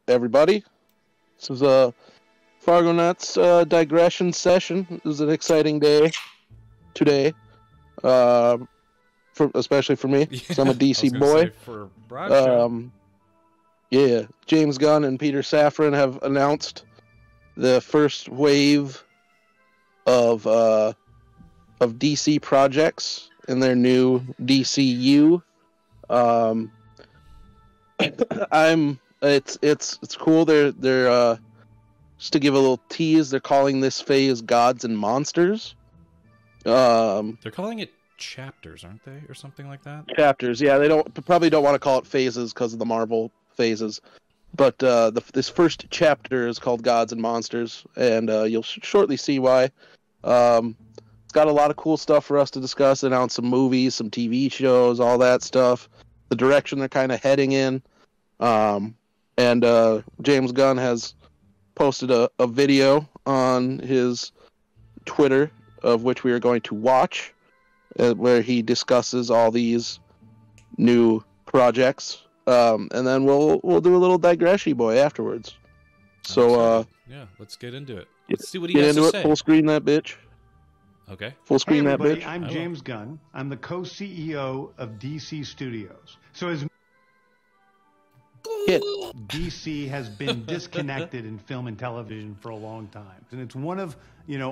everybody. This is a Fargonauts digression session. It was an exciting day today, especially for me. Yeah, So I'm a DC boy. For Brodsho. Yeah, James Gunn and Peter Safran have announced the first wave of DC projects in their new DCU. It's cool. They're just to give a little tease, they're calling this phase Gods and Monsters. They're calling it chapters, aren't they, or something like that? Chapters, yeah. They probably don't want to call it phases because of the Marvel phases. But this first chapter is called Gods and Monsters, and you'll shortly see why. It's got a lot of cool stuff for us to discuss. Announce some movies, some TV shows, all that stuff. The direction they're kind of heading in. And James Gunn has posted a video on his Twitter, of which we are going to watch, where he discusses all these new projects. And then we'll do a little digression boy afterwards. So yeah, let's get into it. Let's see what he has to say. Full screen that bitch. Okay. Full screen hey that bitch. I'm James Gunn. I'm the co-CEO of DC Studios. So as DC has been disconnected in film and television for a long time. And it's one of,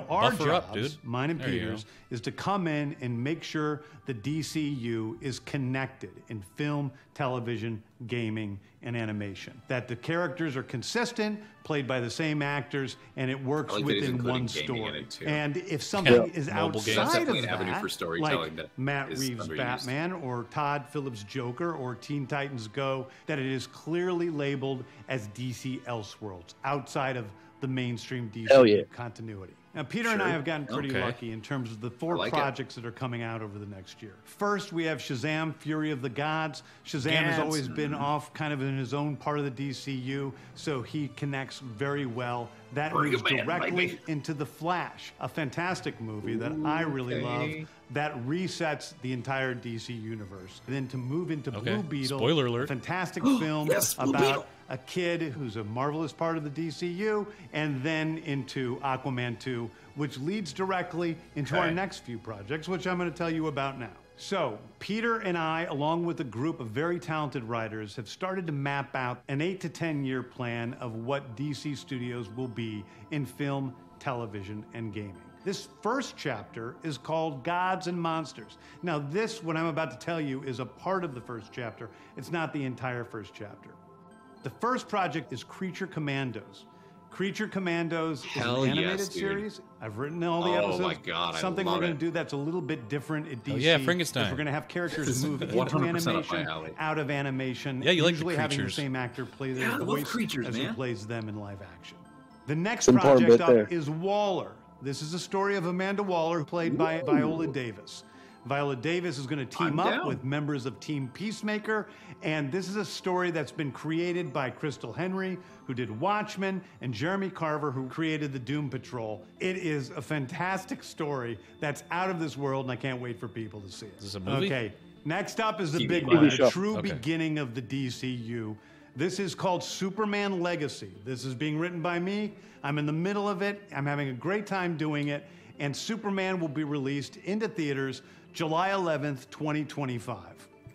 our jobs, mine and Peter's, is to come in and make sure the DCU is connected in film, television, gaming, and animation. That the characters are consistent, played by the same actors, and it works within one story. And if something is outside of that, like Matt Reeves' Batman or Todd Phillips' Joker or Teen Titans Go, that it is clearly labeled as DC Elseworlds, outside of the mainstream DC continuity. Now, Peter and I have gotten pretty lucky in terms of the four projects that are coming out over the next year. First, we have Shazam! Fury of the Gods. Shazam has always been off kind of in his own part of the DCU, so he connects very well. That moves directly into The Flash, a fantastic movie that I really love, that resets the entire DC universe. And then to move into Blue Beetle, spoiler alert, a fantastic film about a kid who's a marvelous part of the DCU, and then into Aquaman 2, which leads directly into our next few projects, which I'm going to tell you about now. So, Peter and I, along with a group of very talented writers, have started to map out an 8 to 10 year plan of what DC Studios will be in film, television, and gaming. This first chapter is called Gods and Monsters. Now, this, what I'm about to tell you, is a part of the first chapter. It's not the entire first chapter. The first project is Creature Commandos. Creature Commandos is an animated series. I've written all the episodes. Oh my God, something we're going to do that's a little bit different at DC. Frankenstein. We're going to have characters move into animation, out of animation. Yeah, you like usually the having the same actor play their voice as he plays them in live action. The next Important project up there. is Waller. This is a story of Amanda Waller, played by Viola Davis. Viola Davis is going to team up with members of Team Peacemaker, and this is a story that's been created by Crystal Henry, who did Watchmen, and Jeremy Carver, who created the Doom Patrol. It is a fantastic story that's out of this world, and I can't wait for people to see it. Is this a movie? Okay, next up is the big one, the true beginning of the DCU. This is called Superman Legacy. This is being written by me. I'm in the middle of it. I'm having a great time doing it, and Superman will be released into theaters July 11th, 2025.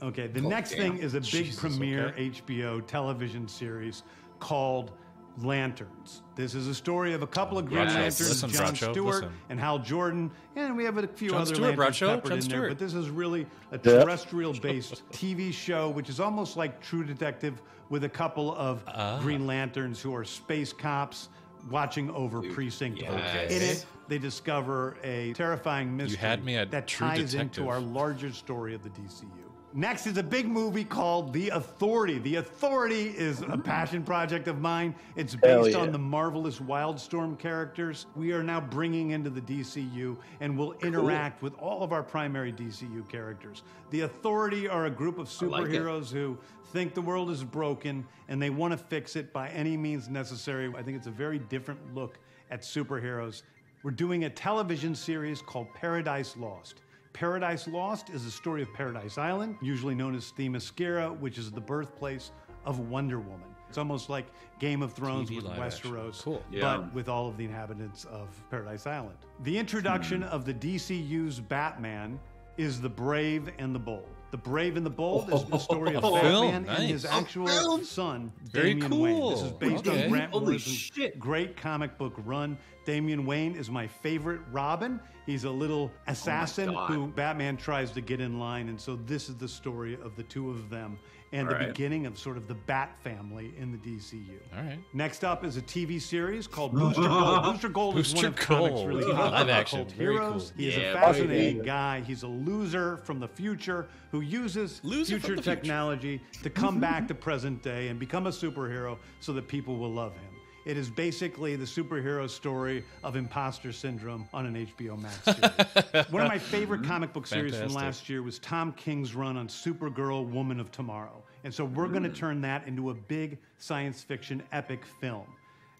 Okay, the next thing is a big premiere HBO television series called Lanterns. This is a story of a couple of Green Lanterns, John Stewart and Hal Jordan, and we have a few other Lanterns peppered in there, but this is really a terrestrial-based TV show, which is almost like True Detective with a couple of Green Lanterns who are space cops watching over Precinct 8. In it, they discover a terrifying mystery that ties into our larger story of the DCU. Next is a big movie called The Authority. The Authority is a passion project of mine. It's based on the marvelous Wildstorm characters we are now bringing into the DCU and will interact with all of our primary DCU characters. The Authority are a group of superheroes who think the world is broken and they want to fix it by any means necessary. I think it's a very different look at superheroes. We're doing a television series called Paradise Lost. Paradise Lost is the story of Paradise Island, usually known as Themyscira, which is the birthplace of Wonder Woman. It's almost like Game of Thrones TV with live-action. Westeros, Cool. but with all of the inhabitants of Paradise Island. The introduction of the DCU's Batman is The Brave and the Bold. The Brave and the Bold is the story of Batman and his actual son, Damian Wayne. This is based on Grant Morrison's great comic book run. Damian Wayne is my favorite Robin. He's a little assassin who Batman tries to get in line, and so this is the story of the two of them and the beginning of sort of the Bat family in the DCU. All right. Next up is a TV series called Booster Gold. Booster Gold is one of comics' really live action heroes. Cool. He is a fascinating guy. He's a loser from the future who uses future technology to come back to present day and become a superhero so that people will love him. It is basically the superhero story of imposter syndrome on an HBO Max series. One of my favorite comic book series from last year was Tom King's run on Supergirl, Woman of Tomorrow. And so we're going to turn that into a big science fiction epic film.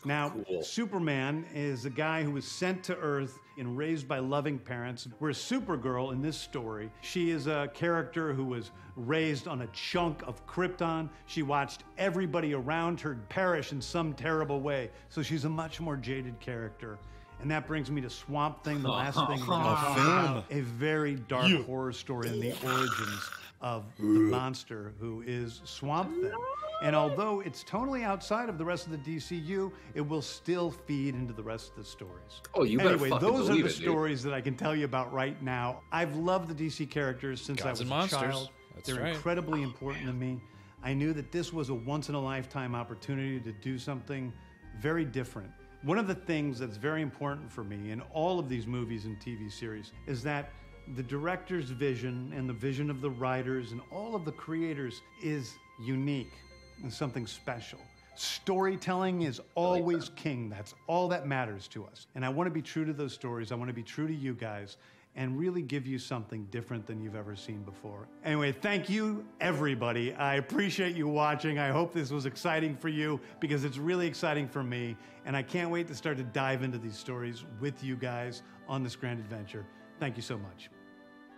Now, Superman is a guy who was sent to Earth and raised by loving parents, whereas Supergirl in this story, she is a character who was raised on a chunk of Krypton. She watched everybody around her perish in some terrible way, so she's a much more jaded character. And that brings me to Swamp Thing, the last thing we're going to talk about, a very dark horror story in the origins of the monster who is Swamp Thing. And although it's totally outside of the rest of the DCU, it will still feed into the rest of the stories. Oh, you better fucking those are believe the it, stories that I can tell you about right now. I've loved the DC characters since I was a child. They're incredibly important to me. I knew that this was a once-in-a-lifetime opportunity to do something very different. One of the things that's very important for me in all of these movies and TV series is that the director's vision and the vision of the writers and all of the creators is unique and something special. Storytelling is always king. That's all that matters to us. And I want to be true to those stories. I want to be true to you guys and really give you something different than you've ever seen before. Anyway, thank you, everybody. I appreciate you watching. I hope this was exciting for you because it's really exciting for me. And I can't wait to start to dive into these stories with you guys on this grand adventure. Thank you so much.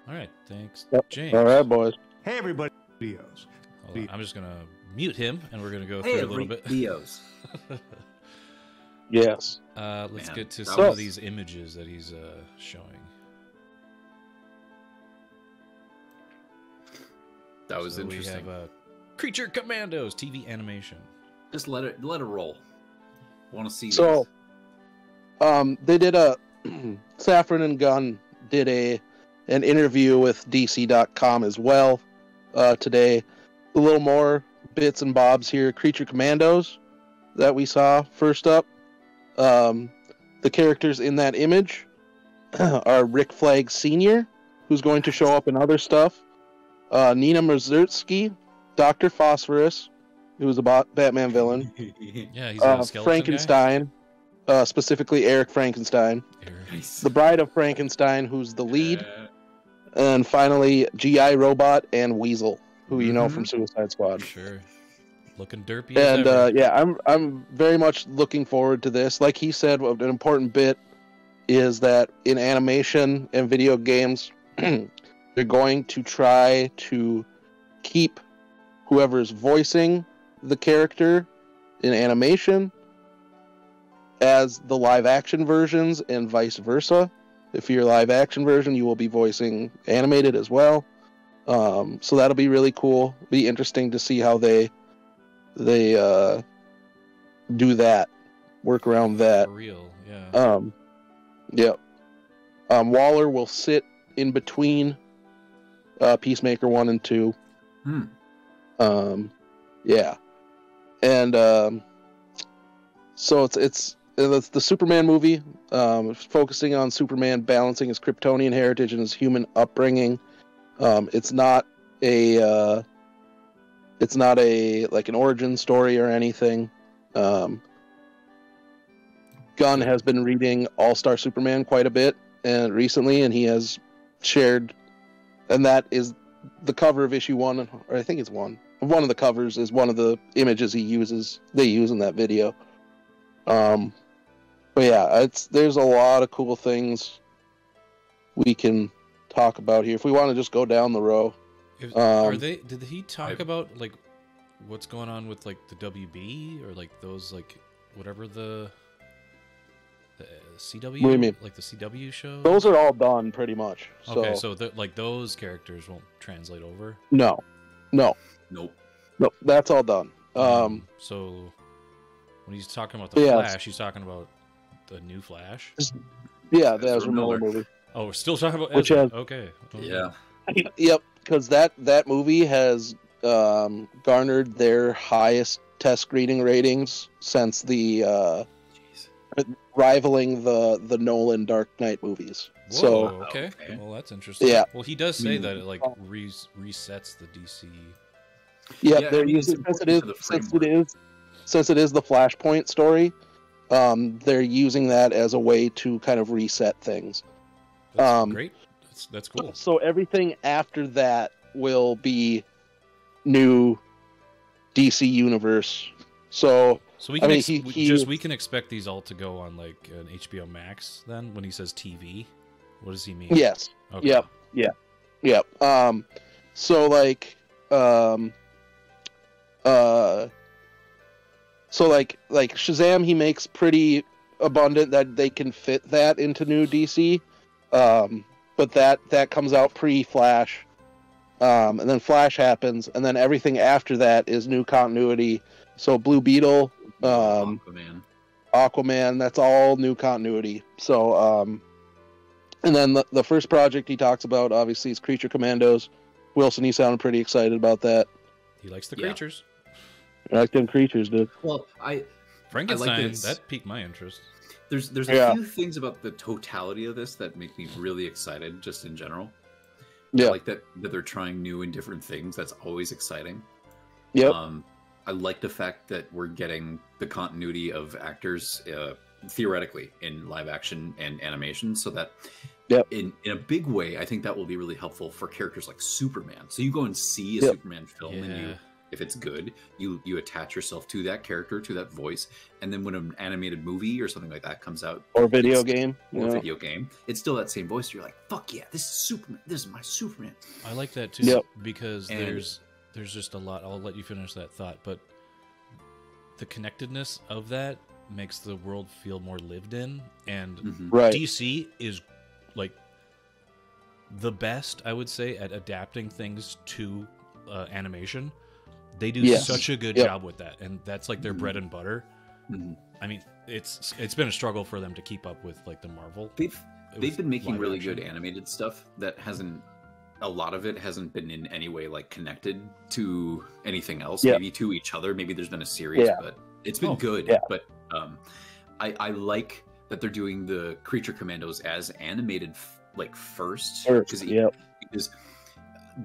All right. Thanks, James. All right, boys. Hey, everybody. Videos. I'm just going to mute him, and we're going to go through a little bit. Videos. Yes. Let's get to some of these images that he's showing. That was interesting. We have Creature Commandos TV animation. Just let it roll. I want to see. So, they did Safran and Gunn did an interview with DC.com as well today. A little more bits and bobs here. Creature Commandos that we saw first up. The characters in that image are Rick Flag Sr., who's going to show up in other stuff. Nina Mazursky, Dr. Phosphorus, who was a Batman villain. Yeah, he's a skeleton Frankenstein, specifically Eric Frankenstein. The Bride of Frankenstein, who's the lead. And finally, G.I. Robot and Weasel, who you know from Suicide Squad. Sure. Looking derpy and as ever. yeah, I'm very much looking forward to this. Like he said, an important bit is that in animation and video games, they're going to try to keep whoever's voicing the character in animation as the live action versions and vice versa. If you're a live action version, you will be voicing animated as well. So that'll be really cool. Be interesting to see how they do that, work around that. For real, yeah. Yeah. Waller will sit in between Peacemaker 1 and 2. Yeah. And so it's the Superman movie, focusing on Superman balancing his Kryptonian heritage and his human upbringing. It's not a like an origin story or anything. Gunn has been reading All-Star Superman quite a bit recently, and he has shared, and that is the cover of issue 1, or I think it's 1. One of the covers is one of the images they use in that video. But yeah, there's a lot of cool things we can talk about here. If we want to just go down the row. Did he talk about like what's going on with like the WB or like those like whatever the CW? What do you mean? Like the CW show? Those are all done pretty much. Okay, so like those characters won't translate over? No. Nope. That's all done. So when he's talking about the Flash, he's talking about the new Flash? Yeah, the Ezra Miller movie. Oh, we're still talking about Ezra. Okay. Yeah. Yep, because that movie has garnered their highest test screening ratings since the rivaling the Nolan Dark Knight movies. Whoa, so okay. Well, that's interesting. Yeah. Well, he does say that it like resets the DC. Yeah, they're using since it is the Flashpoint story. They're using that as a way to kind of reset things. That's great. That's cool. So everything after that will be new DC universe. So we can we can expect these all to go on like an HBO Max then when he says TV. What does he mean? Yes. Okay. Yep. So like Shazam, he makes pretty abundant that they can fit that into new DC. But that comes out pre-Flash. And then Flash happens, and then everything after that is new continuity. So Blue Beetle, Aquaman, that's all new continuity. So, and then the first project he talks about, obviously, is Creature Commandos. Wilson, he sounded pretty excited about that. He likes the creatures. I like them creatures, dude. Well, Frankenstein, that piqued my interest. There's a few things about the totality of this that make me really excited, just in general. Yeah. I like that they're trying new and different things. That's always exciting. Yep. I like the fact that we're getting the continuity of actors theoretically in live action and animation, so that in a big way, I think that will be really helpful for characters like Superman. So you go and see a Superman film, and if it's good, you attach yourself to that character, to that voice, and then when an animated movie or something like that comes out, or video game, it's still that same voice. You're like, fuck yeah, this is Superman. This is my Superman. I like that too, because there's just a lot. I'll let you finish that thought, but the connectedness of that makes the world feel more lived in, and DC is like the best, I would say, at adapting things to animation. They do such a good job with that, and that's like their bread and butter. I mean, it's been a struggle for them to keep up with like the Marvel. They've been making really good animated stuff that a lot of it hasn't been in any way like connected to anything else. Maybe to each other. Maybe there's been a series, but it's been good. Yeah. But I like that they're doing the Creature Commandos as animated first because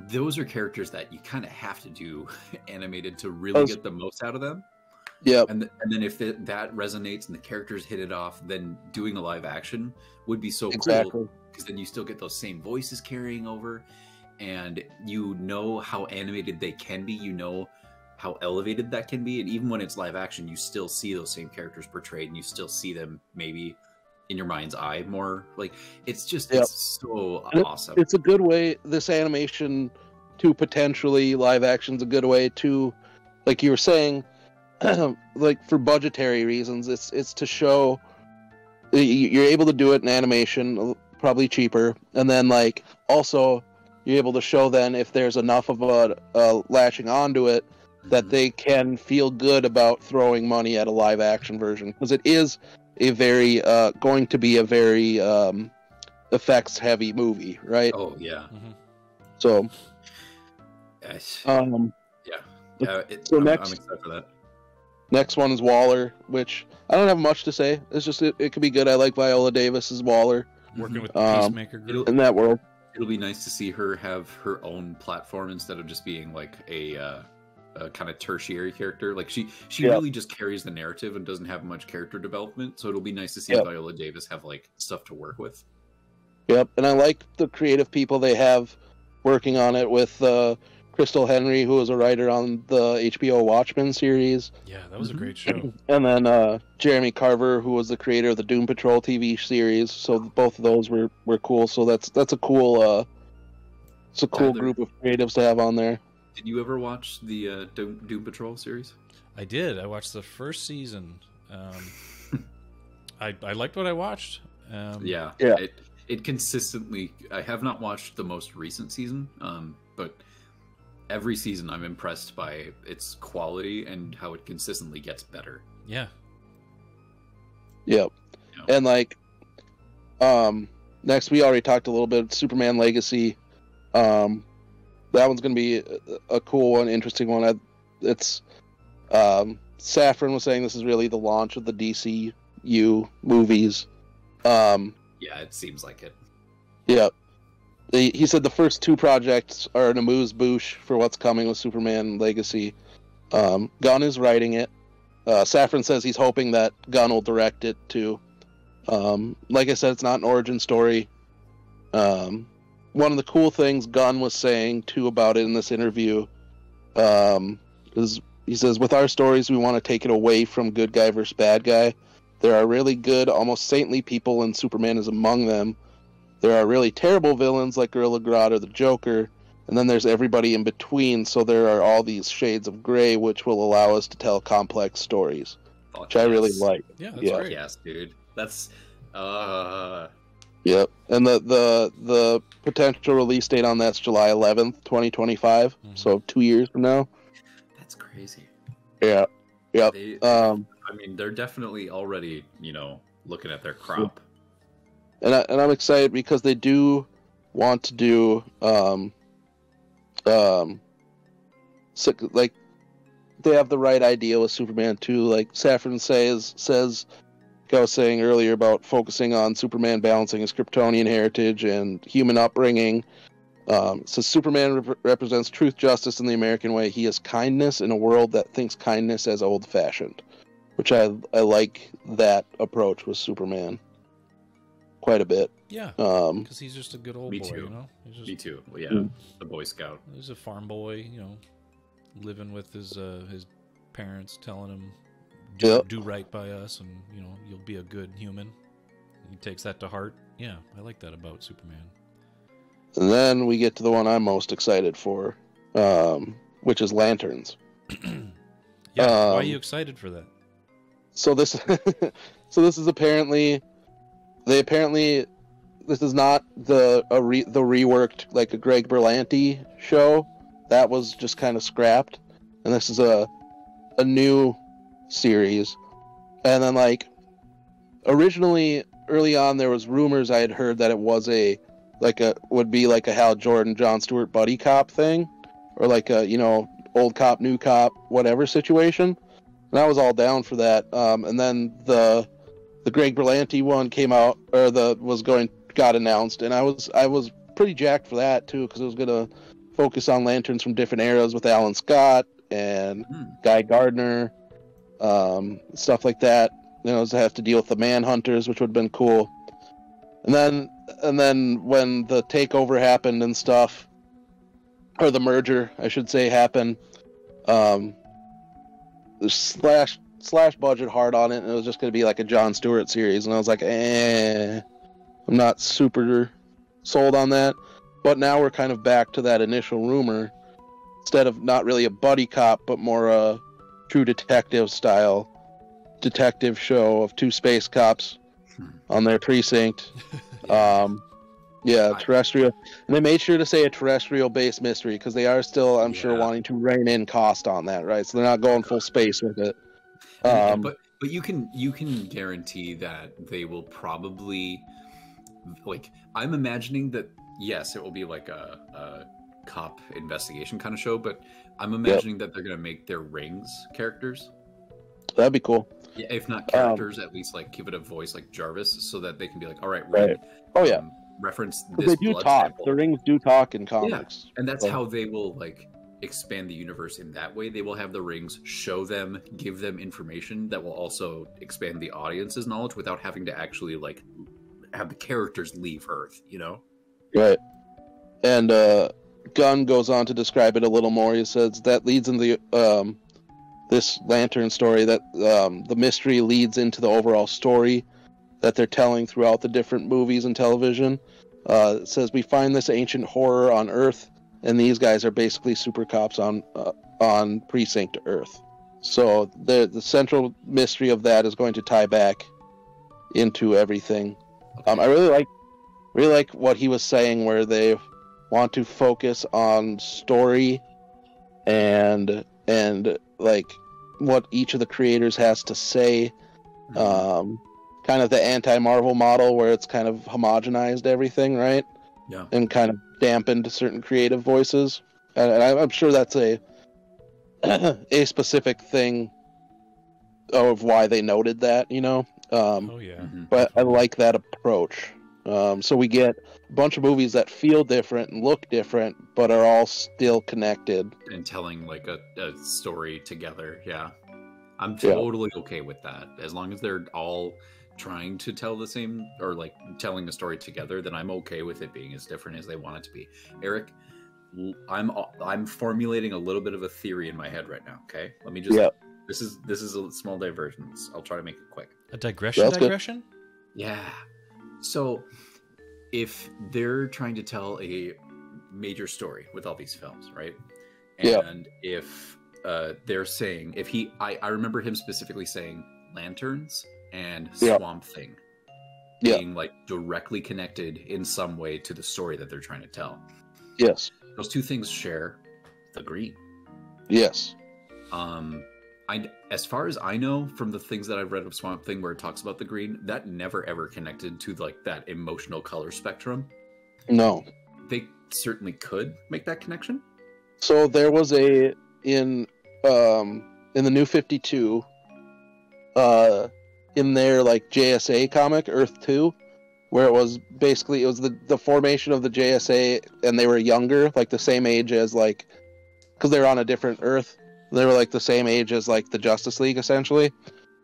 those are characters that you kind of have to do animated to really get the most out of them. Yeah. And then if that resonates and the characters hit it off, then doing a live action would be so cool, because then you still get those same voices carrying over, and you know how animated they can be, you know how elevated that can be, and even when it's live action, you still see those same characters portrayed, and you still see them maybe in your mind's eye more. Like, it's just it's so awesome. It's a good way, this animation to potentially live action's a good way to, like you were saying, like for budgetary reasons, it's to show you're able to do it in animation, probably cheaper, and then like also you're able to show then if there's enough of a latching onto it that they can feel good about throwing money at a live action version, because it is a very going to be a very effects heavy movie, right? Oh yeah. So I'm excited for that. Next one is Waller, which I don't have much to say. It's just it could be good. I like Viola Davis as Waller, working with the Peacemaker group in that world. It'll be nice to see her have her own platform instead of just being like a kind of tertiary character. Like she really just carries the narrative and doesn't have much character development. So it'll be nice to see Viola Davis have like stuff to work with. Yep, and I like the creative people they have working on it with Crystal Henry, who was a writer on the HBO Watchmen series. Yeah, that was a great show. And then Jeremy Carver, who was the creator of the Doom Patrol TV series. So both of those were cool. So that's a cool group of creatives to have on there. Did you ever watch the Doom Patrol series? I did. I watched the first season. I liked what I watched. Yeah. It consistently. I have not watched the most recent season, but every season I'm impressed by its quality and how it consistently gets better. Yeah. Yep. Yeah. And like, next we already talked a little bit Superman Legacy. That one's going to be a cool one, interesting one. It's Safran was saying this is really the launch of the DCU movies. Yeah, it seems like it. Yeah. He said the first two projects are an amuse-bouche for what's coming with Superman Legacy. Gunn is writing it. Safran says he's hoping that Gunn will direct it too. Like I said, it's not an origin story. One of the cool things Gunn was saying too about it in this interview is he says, with our stories, we want to take it away from good guy versus bad guy. There are really good, almost saintly people, and Superman is among them. There are really terrible villains like Gorilla Grodd or the Joker, and then there's everybody in between, so there are all these shades of gray which will allow us to tell complex stories, which I really like. Yeah, that's great. Yes, dude. That's... Yep, and the potential release date on that's July 11th, 2025, so 2 years from now. That's crazy. Yeah, yep. I mean, they're definitely already, looking at their crop. And I'm excited because they do want to do like they have the right idea with Superman 2. Like Safran says I was saying earlier about focusing on Superman balancing his Kryptonian heritage and human upbringing. So Superman represents truth, justice, in the American way. He is kindness in a world that thinks kindness as old-fashioned, which I like that approach with Superman quite a bit. Yeah, because he's just a good old boy, too. Me too. Well, yeah, the Boy Scout. He's a farm boy, living with his parents, telling him do right by us, and you'll be a good human. He takes that to heart. Yeah, I like that about Superman. And then we get to the one I'm most excited for, which is Lanterns. Why are you excited for that? So this is apparently this is not the reworked like a Greg Berlanti show. That was just kind of scrapped, and this is a new series. And then like originally early on there was rumors I had heard that it was would be like a Hal Jordan, Jon Stewart buddy cop thing, or like a old cop, new cop, whatever situation. And I was all down for that. And then the Greg Berlanti one came out, or got announced, and I was pretty jacked for that too, because it was gonna focus on Lanterns from different eras with Alan Scott and Guy Gardner, stuff like that. To have to deal with the Manhunters, which would have been cool. And then when the takeover happened and stuff, or the merger, I should say, happened, the slash budget hard on it, and it was just going to be like a Jon Stewart series, and I was like, I'm not super sold on that. But now we're kind of back to that initial rumor, instead of not really a buddy cop, but more a true detective style detective show of two space cops on their precinct. Terrestrial, and they made sure to say a terrestrial-based mystery, because they are still, I'm sure, wanting to rein in cost on that, right? So they're not going full space with it. But you can guarantee that they will probably, like, I'm imagining that, yes, it will be like a cop investigation kind of show, but I'm imagining that they're going to make their rings characters. That'd be cool. Yeah, if not characters, at least like give it a voice like Jarvis, so that they can be like, all right, ring, reference this. They do talk. Sample. The rings do talk in comics, and that's how they will like expand the universe in that way. They will have the rings, show them, give them information that will also expand the audience's knowledge without having to actually like have the characters leave Earth. Right. And Gunn goes on to describe it a little more. He says that leads in the this Lantern story, that the mystery leads into the overall story that they're telling throughout the different movies and television. It says, we find this ancient horror on Earth, and these guys are basically super cops on Precinct Earth. So the central mystery of that is going to tie back into everything. I really like what he was saying, where they want to focus on story and like what each of the creators has to say. Kind of the anti-Marvel model, where it's kind of homogenized everything, right? Yeah. And kind of dampened certain creative voices. And I'm sure that's a specific thing of why they noted that, you know? But I like that approach. So we get a bunch of movies that feel different and look different, but are all still connected. And telling like a story together, yeah. I'm totally okay with that. As long as they're all trying to tell the same, or like telling the story together, then I'm okay with it being as different as they want it to be. Eric, I'm formulating a little bit of a theory in my head right now. Okay, let me just. This is a small diversion. I'll try to make it quick. A digression. Digression. Yeah. So, if they're trying to tell a major story with all these films, right? And if they're saying, I remember him specifically saying Lanterns and Swamp Thing being like directly connected in some way to the story that they're trying to tell. Yes. Those two things share the green. Yes. As far as I know from the things that I've read of Swamp Thing where it talks about the green, that never ever connected to like that emotional color spectrum. No. They certainly could make that connection. So there was in the New 52 in their like JSA comic Earth 2, where it was the formation of the JSA, and they were younger, like the same age as like, because they were on a different Earth. They were like the same age as like the Justice League, essentially.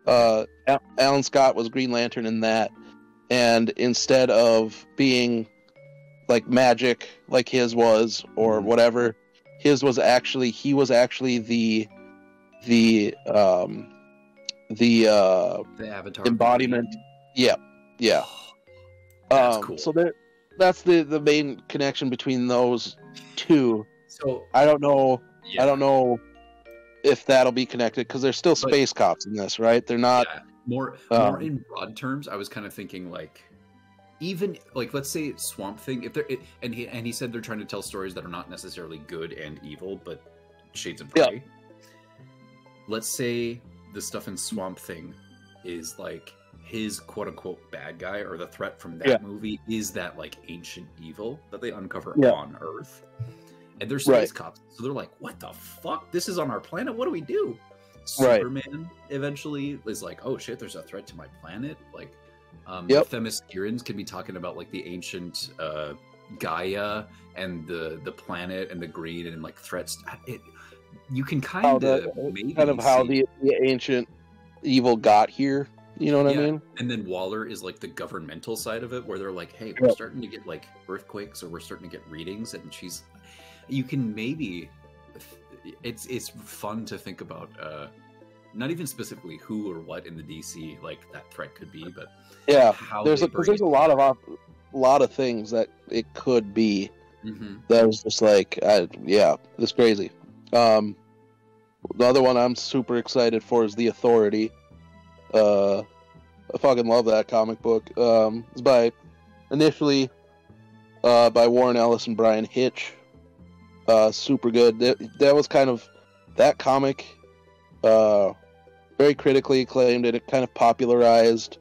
Alan Scott was Green Lantern in that, and instead of being like magic like his was or whatever, he was actually the Avatar embodiment. Yeah. That's cool. So that's the main connection between those two. So I don't know. Yeah. I don't know if that'll be connected, because they're still space cops in this, right? They're not more in broad terms. I was kind of thinking like, even like, let's say Swamp Thing, if they're and he said they're trying to tell stories that are not necessarily good and evil, but shades of gray. Let's say the stuff in Swamp Thing is like his quote unquote bad guy, or the threat from that movie is that like ancient evil that they uncover on Earth. And they're space cops, so they're like, what the fuck? This is on our planet? What do we do? Superman eventually is like, oh shit, there's a threat to my planet. Like, the Themyscirans can be talking about like the ancient Gaia and the planet and the green and like threats. You can kind of how the ancient evil got here. You know what I mean? And then Waller is like the governmental side of it, where they're like, hey, we're starting to get like earthquakes, or we're starting to get readings, and you can maybe, it's fun to think about, not even specifically who or what in the DC like that threat could be, but there's a lot of things that it could be. That was just like it's crazy. The other one I'm super excited for is The Authority. I fucking love that comic book. It's initially by Warren Ellis and Brian Hitch. Super good. That was kind of that comic, very critically acclaimed, and it kind of popularized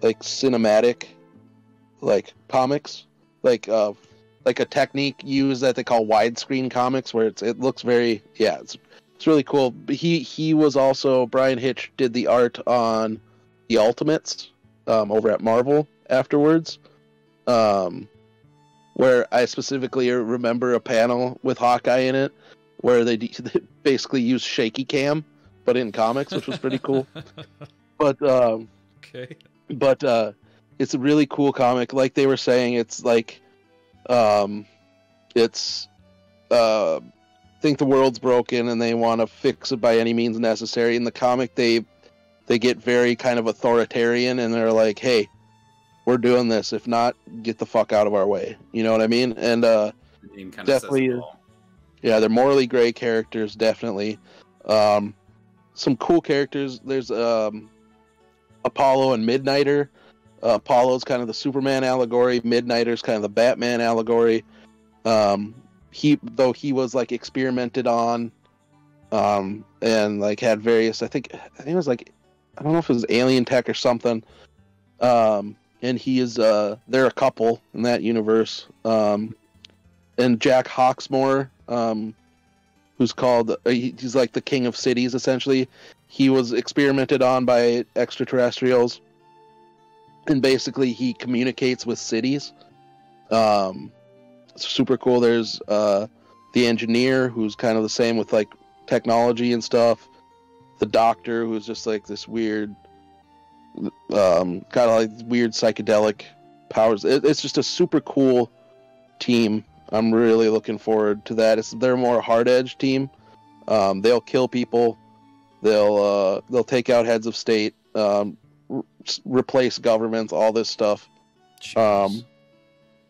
like cinematic, like comics, like a technique used that they call widescreen comics, where it looks very it's really cool. But he was also, Brian Hitch did the art on the Ultimates over at Marvel afterwards. Where I specifically remember a panel with Hawkeye in it, where they basically use shaky cam, but in comics, which was pretty cool. But it's a really cool comic. Like they were saying, it's like, think the world's broken and they want to fix it by any means necessary. In the comic, they get very kind of authoritarian, and they're like, hey, we're doing this. If not, get the fuck out of our way. You know what I mean? And definitely, Yeah, they're morally gray characters, definitely. Some cool characters. There's Apollo and Midnighter. Apollo's kind of the Superman allegory. Midnighter's kind of the Batman allegory. He was like experimented on, and like had various. I think it was like, I don't know if it was alien tech or something. And he is they're a couple in that universe. And Jack Hawksmoor, who's called he's like the king of cities essentially. He was experimented on by extraterrestrials, and basically he communicates with cities. It's super cool. There's the engineer, who's kind of the same with like technology and stuff. The doctor, who's just like this weird, kind of like weird psychedelic powers. It's just a super cool team. I'm really looking forward to that. They're more hard-edge team. They'll kill people. They'll take out heads of state, replace governments, all this stuff.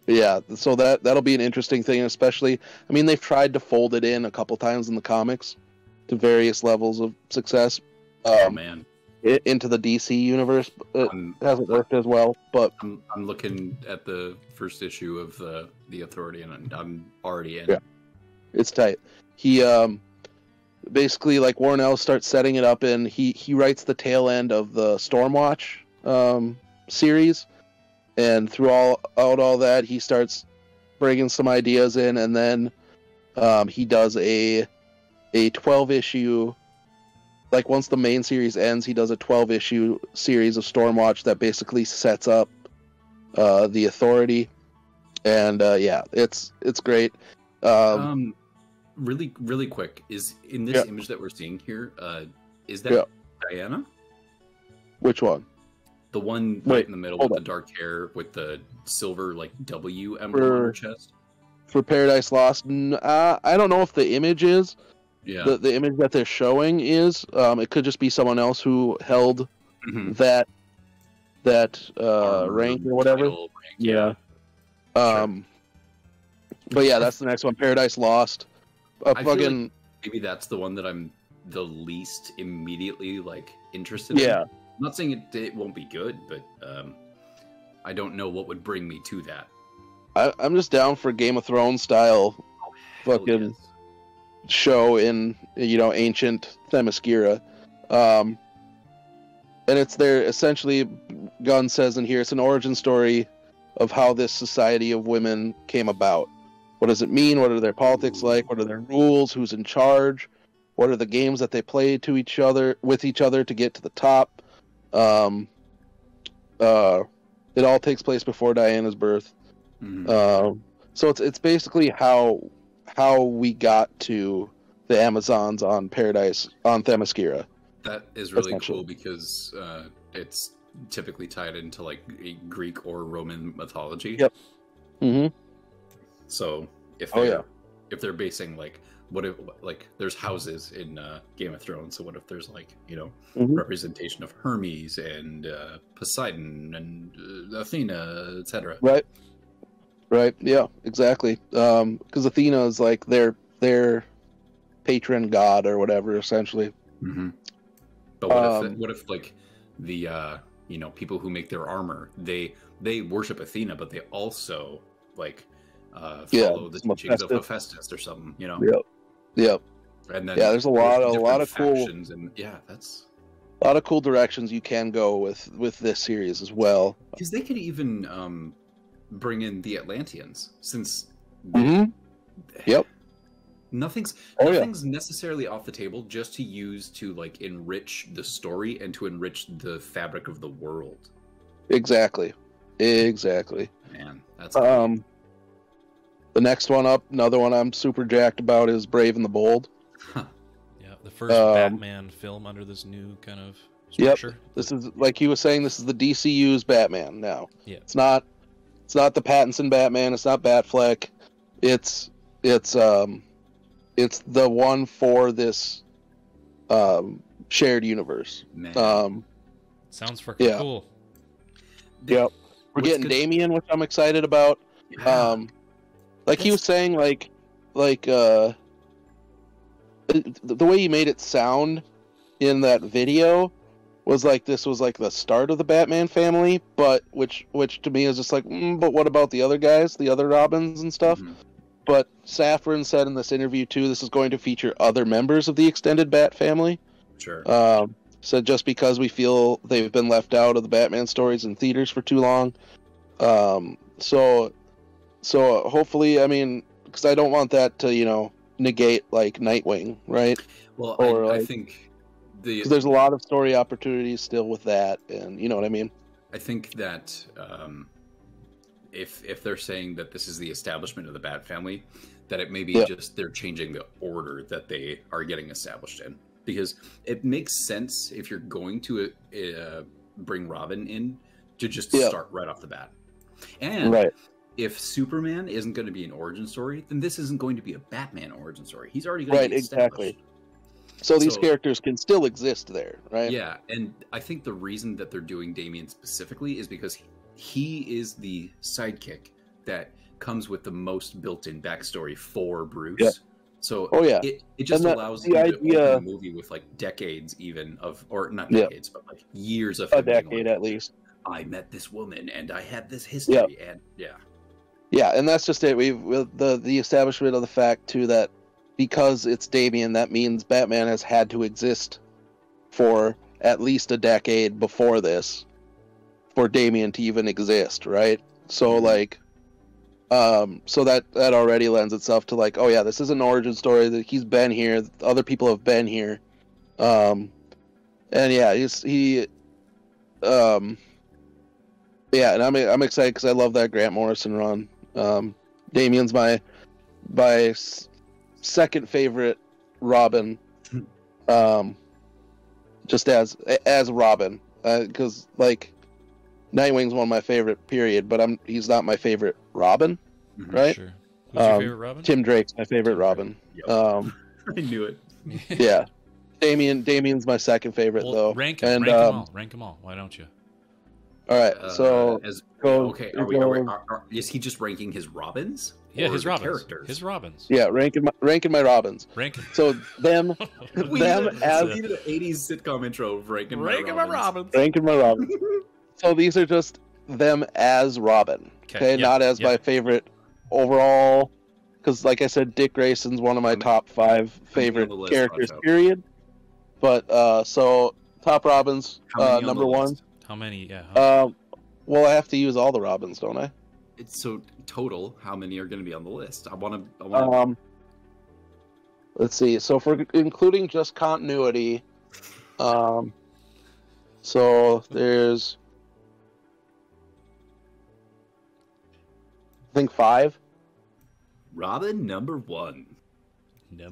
Yeah, so that'll be an interesting thing, especially. I mean, they've tried to fold it in a couple times in the comics to various levels of success. Oh man, into the DC universe, it hasn't worked as well. But I'm looking at the first issue of the Authority, and I'm already in. Yeah, it's tight. He basically, like, Warren Ellis starts setting it up, and he writes the tail end of the Stormwatch series. And through all that, he starts bringing some ideas in, and then he does a 12-issue. Like, once the main series ends, he does a 12-issue series of Stormwatch that basically sets up the Authority, and yeah, it's great. Really quick, is in this image that we're seeing here, is that Diana? Which one? The one right in the middle with the dark hair with the silver like W emblem on her chest? For Paradise Lost, I don't know if the image is. Yeah. The image that they're showing is. It could just be someone else who held that rank or whatever. Rank, yeah. But yeah, that's the next one. Paradise Lost. I feel like maybe that's the one that I'm the least immediately like interested in. Yeah. I'm not saying it won't be good, but I don't know what would bring me to that. I'm just down for Game of Thrones style fucking show in, ancient Themyscira. And it's there, essentially, Gunn says in here, it's an origin story of how this society of women came about. What does it mean? What are their politics like? What are their rules? Who's in charge? What are the games that they play with each other to get to the top? It all takes place before Diana's birth. So it's basically how we got to the Amazons on Themyscira. That is really cool because it's typically tied into like a Greek or Roman mythology. Yep. Mm-hmm. So if they're basing like there's houses in Game of Thrones, so what if there's like representation of Hermes and Poseidon and Athena, etc. Right, yeah, exactly. Because Athena is like their patron god or whatever, essentially. But what if like the people who make their armor, they worship Athena, but they also like follow the teachings of Hephaestus or something, Yep. And then there's a lot of cool and that's a lot of cool directions you can go with this series as well. Because they could even bring in the Atlanteans, since nothing's necessarily off the table just to use to like enrich the story and to enrich the fabric of the world. Exactly. Man, that's cool. The next one up, another one I'm super jacked about, is Brave and the Bold. Yeah, the first Batman film under this new kind of structure. Yep. This is, like he was saying, this is the DCU's Batman now. Yeah. It's not the Pattinson Batman, it's not Batfleck. It's the one for this shared universe. Man. Sounds freaking cool. Yep. We're getting Damian, which I'm excited about. Yeah. He was saying, the way he made it sound in that video was like this was like the start of the Batman family, but which to me is just like, but what about the other guys, the other Robins and stuff? Mm-hmm. But Safran said in this interview too, this is going to feature other members of the extended Bat family. Sure. So just because we feel they've been left out of the Batman stories in theaters for too long, so hopefully, I mean, because I don't want that to negate like Nightwing, right? Well, I think there's a lot of story opportunities still with that, and you know what I mean. I think that if they're saying that this is the establishment of the Bat family, that it may be just they're changing the order that they are getting established in, because it makes sense if you're going to bring Robin in to just start right off the bat, and if Superman isn't going to be an origin story, then this isn't going to be a Batman origin story. He's already going to be established. Exactly. So these characters can still exist there, right? Yeah, and I think the reason that they're doing Damian specifically is because he is the sidekick that comes with the most built-in backstory for Bruce. Yeah. So it just allows him to open the movie with like decades even of, or not decades, but like years of a decade at least. I met this woman and I had this history and Yeah, and that's just it. The establishment of the fact too that because it's Damian, that means Batman has had to exist for at least a decade before this for Damian to even exist, right? So like, so that already lends itself to like, oh yeah, this is an origin story that he's been here, other people have been here, and yeah, yeah, and I'm excited because I love that Grant Morrison run. Damian's my second favorite Robin, just as Robin, because like Nightwing's one of my favorite, period. But he's not my favorite Robin, right? Sure. Who's your favorite Robin? Tim Drake's my favorite Robin. Yep. I knew it. Yeah, Damian's my second favorite though. Rank them all. Why don't you? All right, so is he just ranking his Robins? Yeah, his Robins. Characters? His Robins. Yeah, ranking my Robins. So them as we need an 80s sitcom intro of ranking my Robins. Ranking my Robins. So these are just them as Robin. Okay, not as my favorite overall, because like I said, Dick Grayson's one of my top 5 favorite characters. Period. But so top Robins, number 1. How many? Yeah. Well, I have to use all the Robins, don't I? It's so total. How many are going to be on the list? I want to. Let's see. So if we're including just continuity, so there's, I think 5. Robin number 1.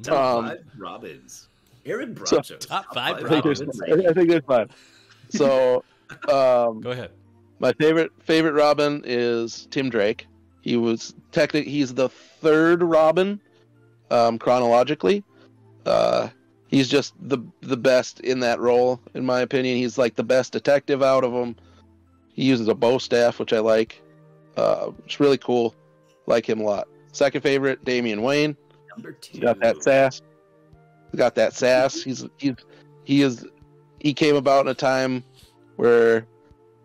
Top 5 Robins. Aaron Brodsho. Top 5 Robins. I think there's 5. So. Go ahead. My favorite Robin is Tim Drake. He's the 3rd Robin, chronologically. He's just the best in that role, in my opinion. He's like the best detective out of them. He uses a bow staff, which I like. It's really cool. Like him a lot. Second favorite, Damian Wayne. Number 2. He's got that sass. He came about in a time where,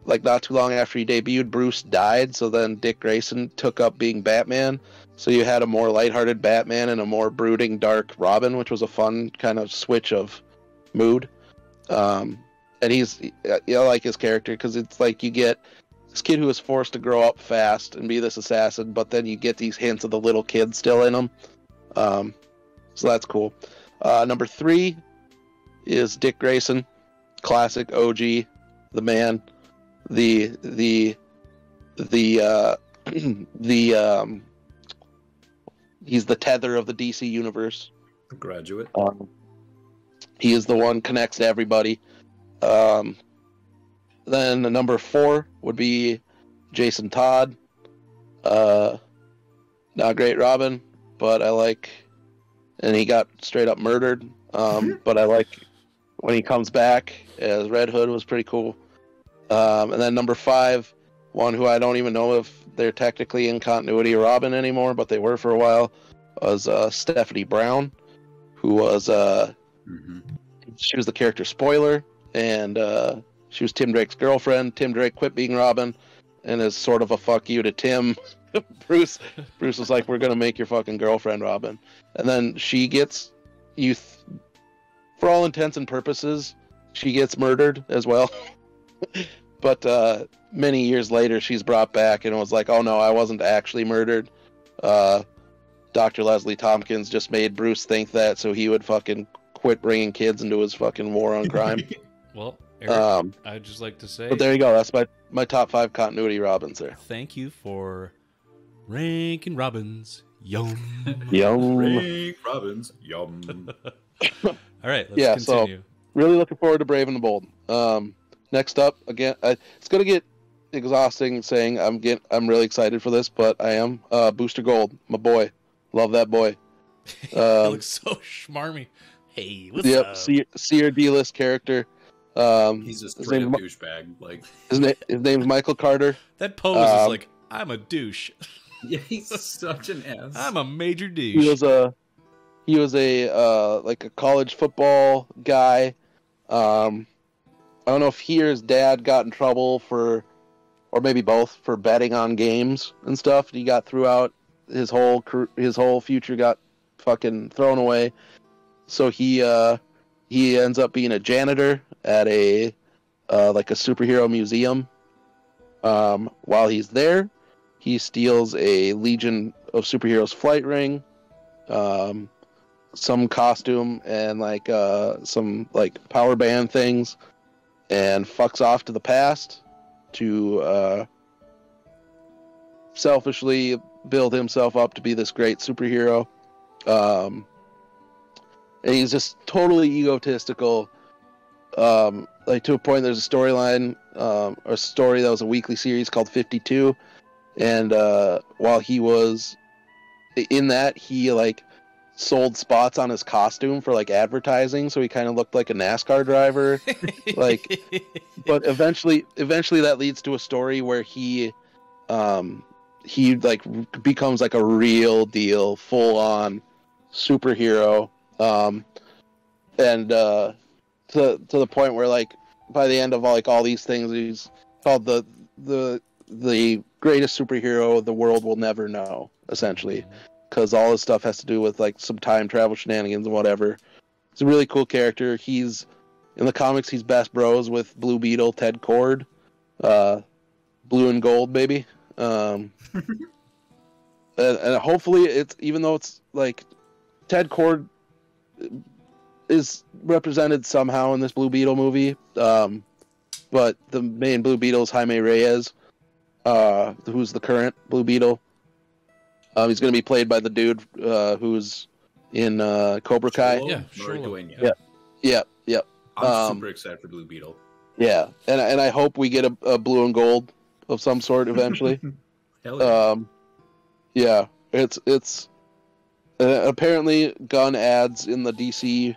like, not too long after he debuted, Bruce died, so then Dick Grayson took up being Batman. So you had a more lighthearted Batman and a more brooding, dark Robin, which was a fun kind of switch of mood. And I like his character, because it's like you get this kid who is forced to grow up fast and be this assassin, but then you get these hints of the little kid still in him. So that's cool. Number 3 is Dick Grayson, classic OG. The man, he's the tether of the DC universe. The graduate. He is the one connects to everybody. Then the number 4 would be Jason Todd. Not a great Robin, but I like, and he got straight up murdered. But I like when he comes back as Red Hood, was pretty cool. And then number 5, one who I don't even know if they're technically in continuity or Robin anymore, but they were for a while, was Stephanie Brown, who was she was the character Spoiler, and she was Tim Drake's girlfriend. Tim Drake quit being Robin, and as sort of a fuck you to Tim, Bruce was like, "We're gonna make your fucking girlfriend Robin," and then she gets for all intents and purposes, she gets murdered as well. But many years later, she's brought back and was like, "Oh no, I wasn't actually murdered. Dr. Leslie Tompkins just made Bruce think that so he would fucking quit bringing kids into his fucking war on crime." Well, Eric, I'd just like to say... But there you go. That's my top 5 continuity Robins there. Thank you for ranking Robins. Yum. Yum. Rank Robins. Yum. All right, let's continue. So really looking forward to Brave and the Bold. Next up, again, it's going to get exhausting saying I'm really excited for this, but I am. Booster Gold, my boy. Love that boy. He looks so schmarmy. Hey, what's up? See your D-list character. He's just a douchebag. Like his name's Michael Carter. That pose is like, I'm a douche. Yeah, he's such an ass. I'm a major douche. He was a like a college football guy. I don't know if he or his dad got in trouble or maybe both, for betting on games and stuff. He got throughout his whole future got fucking thrown away. So he ends up being a janitor at a like a superhero museum. While he's there, he steals a Legion of Superheroes flight ring, some costume, and like some like power band things, and fucks off to the past to selfishly build himself up to be this great superhero. And he's just totally egotistical. Like to a point, there's a storyline, a story that was a weekly series called 52, and while he was in that, he like sold spots on his costume for like advertising, so he kind of looked like a NASCAR driver. Like, but eventually that leads to a story where he like becomes like a real deal, full on superhero, and to the point where like by the end of all these things, he's called the greatest superhero the world will never know, essentially, because all his stuff has to do with like some time travel shenanigans and whatever. He's a really cool character. He's in the comics, he's best bros with Blue Beetle, Ted Kord, blue and gold, baby. And hopefully it's, even though it's like Ted Kord is represented somehow in this Blue Beetle movie, but the main Blue Beetle is Jaime Reyes, who's the current Blue Beetle. He's going to be played by the dude who's in Cobra Kai. Yeah, sure. Yeah. I'm super excited for Blue Beetle. Yeah, and I hope we get a blue and gold of some sort eventually. Hell yeah. It's apparently Gunn adds in the DC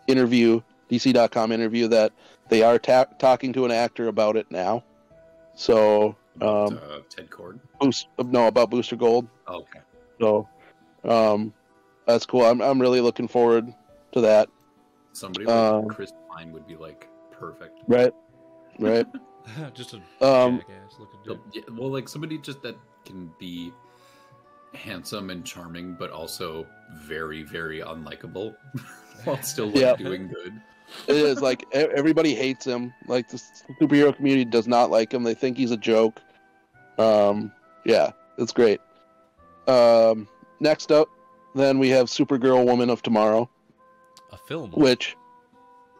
interview, DC.com interview, that they are talking to an actor about it now. So Ted Kord? About Booster Gold. Oh, okay. So that's cool. I'm really looking forward to that. Somebody like Chris Pine would be like perfect. Right. Just a jackass looking dude. Yeah, well, like somebody just that can be handsome and charming, but also very, very unlikable while still doing good. It is like everybody hates him. Like the superhero community does not like him. They think he's a joke. Yeah, it's great. Next up, then we have Supergirl, Woman of Tomorrow, a film, which,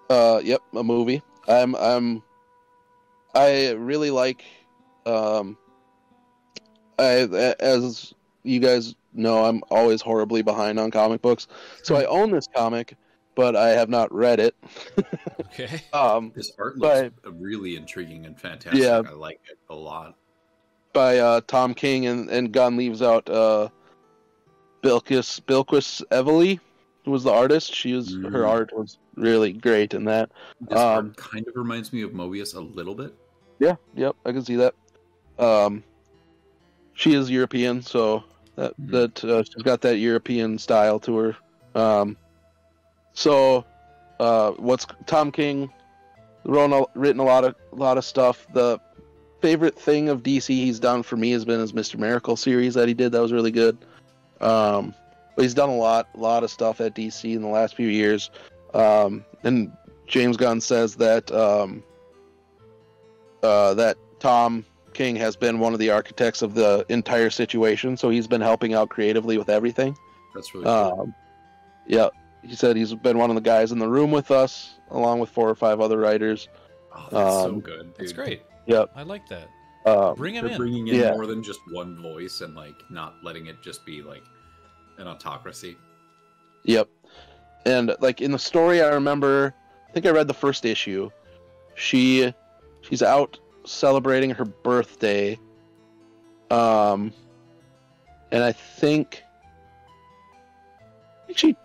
a movie. I really like. As you guys know, I'm always horribly behind on comic books, so I own this comic, but I have not read it. Okay. This art looks really intriguing and fantastic. Yeah. I like it a lot. By Tom King, and Gunn leaves out Bilquis Evely, who was the artist. Her art was really great in that. This art kind of reminds me of Mobius a little bit. Yeah, yep, I can see that. She is European, so that she's got that European style to her, So, what's Tom King written a lot of stuff. The favorite thing of DC he's done for me has been his Mr. Miracle series that he did. That was really good. But he's done a lot of stuff at DC in the last few years. And James Gunn says that that Tom King has been one of the architects of the entire situation, so he's been helping out creatively with everything. That's really cool. Yeah, he said he's been one of the guys in the room with us, along with 4 or 5 other writers. Oh, that's so good, dude. That's great. Yep. I like that. Bring him in. Bringing in more than just one voice and like not letting it just be like an autocracy. Yep. And like in the story, I remember, I think I read the first issue. She's out celebrating her birthday. And I think she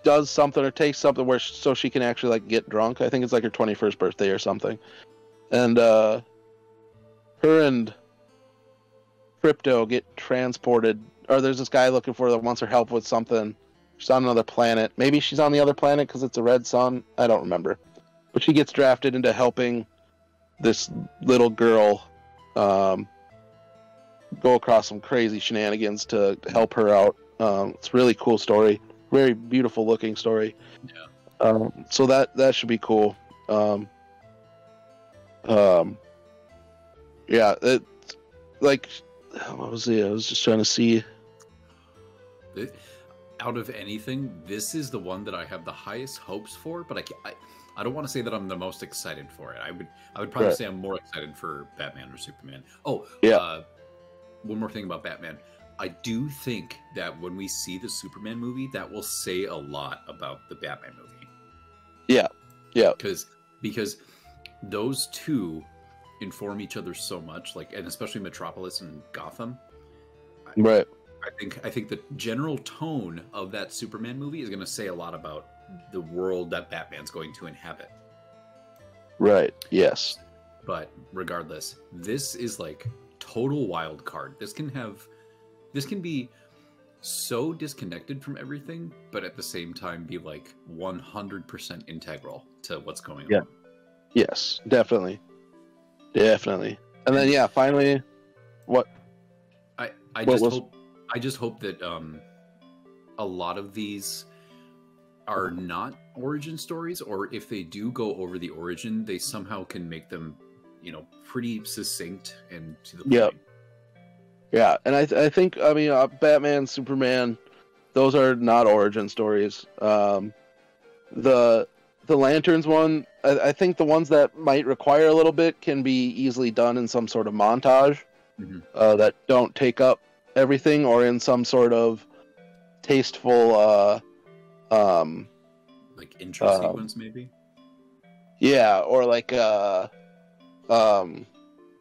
does something or takes something where so she can actually like get drunk. I think it's like her 21st birthday or something. And her and Crypto get transported, or there's this guy looking for her that wants her help with something. She's on another planet. Maybe she's on the other planet because it's a red sun. I don't remember. But she gets drafted into helping this little girl go across some crazy shenanigans to help her out. It's a really cool story. Very beautiful looking story. Yeah. So that should be cool. Yeah, it's like, what was it? I was just trying to see. Out of anything, this is the one that I have the highest hopes for, but I don't want to say that I'm the most excited for it. I would probably say I'm more excited for Batman or Superman. Oh, yeah. One more thing about Batman. I do think that when we see the Superman movie, that will say a lot about the Batman movie. Yeah, yeah. Because those two inform each other so much, like, and especially Metropolis and Gotham. Right. I think the general tone of that Superman movie is going to say a lot about the world that Batman's going to inhabit. Right. Yes. But regardless, this is like total wild card. This can be so disconnected from everything, but at the same time be like 100% integral to what's going on. Yes, definitely. Definitely. And then finally, what? I just hope that a lot of these are not origin stories, or if they do go over the origin, they somehow can make them, pretty succinct and to the point. Yep. Yeah, and I think, Batman, Superman, those are not origin stories. The Lanterns one, I think the ones that might require a little bit can be easily done in some sort of montage that don't take up everything, or in some sort of tasteful like intro sequence maybe. Yeah, or like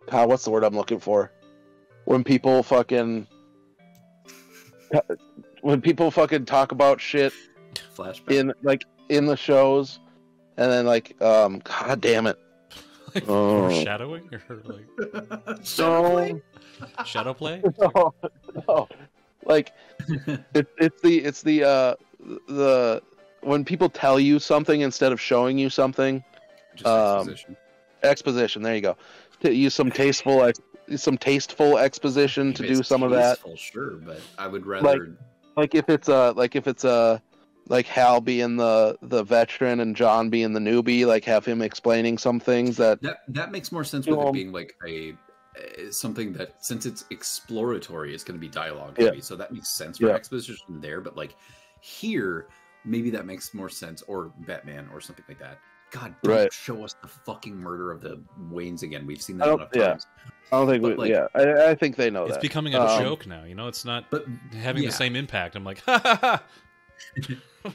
what's the word I'm looking for? When people fucking talk about shit flashback in the shows, and then god damn it. Like foreshadowing or like shadow play? No. Like it's the when people tell you something instead of showing you something. Just exposition. There you go. To use some tasteful exposition to do some of that. Sure, but I would rather if it's like Hal being the veteran and John being the newbie, like have him explaining some things that makes more sense with it being like something that, since it's exploratory, it's going to be dialogue heavy, so that makes sense for exposition there. But like here, maybe that makes more sense, or Batman or something like that. God, don't show us the fucking murder of the Waynes again. We've seen that enough times. I don't think I think they know it's that. becoming a joke now. It's not having the same impact. I'm like, ha ha ha.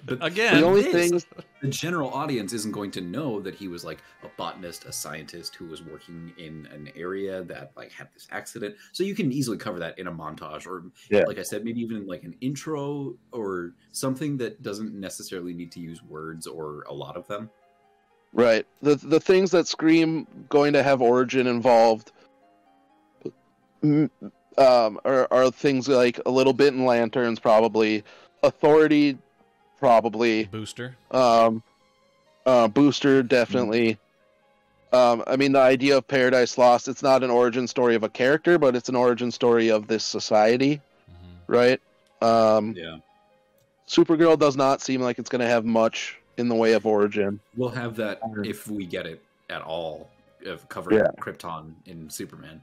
But again, the general audience isn't going to know that he was like a botanist, a scientist who was working in an area that like had this accident. So you can easily cover that in a montage, or like I said, maybe even like an intro or something that doesn't necessarily need to use words or a lot of them. Right. The things that scream going to have origin involved are things like a little bit in Lanterns, probably Authority probably. Booster. Booster, definitely. I mean, the idea of Paradise Lost, it's not an origin story of a character, but it's an origin story of this society, right? Yeah. Supergirl does not seem like it's going to have much in the way of origin. We'll have that if we get it at all, of covering Krypton in Superman.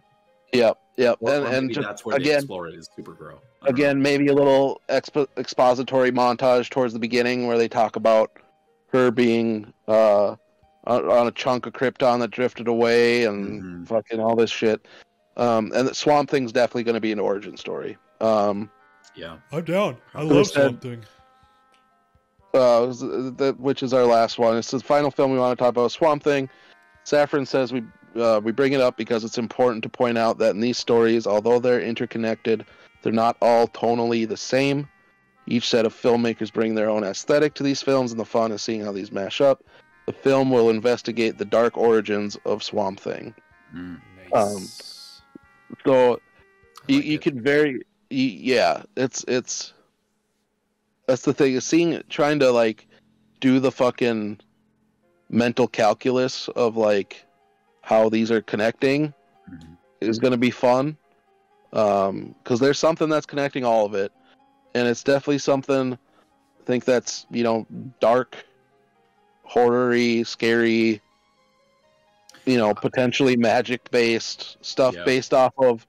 Yep. Or and just, that's where they explore it is Supergirl. Again, maybe a little expository montage towards the beginning where they talk about her being on a chunk of Krypton that drifted away and fucking all this shit. And that Swamp Thing's definitely going to be an origin story. Yeah, I'm down. I love Swamp Thing. Which is our last one. It's the final film we want to talk about. Swamp Thing. Safran says we bring it up because it's important to point out that in these stories, although they're interconnected, they're not all tonally the same. Each set of filmmakers bring their own aesthetic to these films, and the fun is seeing how these mash up. The film will investigate the dark origins of Swamp Thing. Nice. So you can it's that's the thing, is trying to like do the fucking mental calculus of like how these are connecting is going to be fun, because there's something that's connecting all of it, and it's definitely something I think that's, you know, dark, horror-y, scary, you know, potentially magic based stuff based off of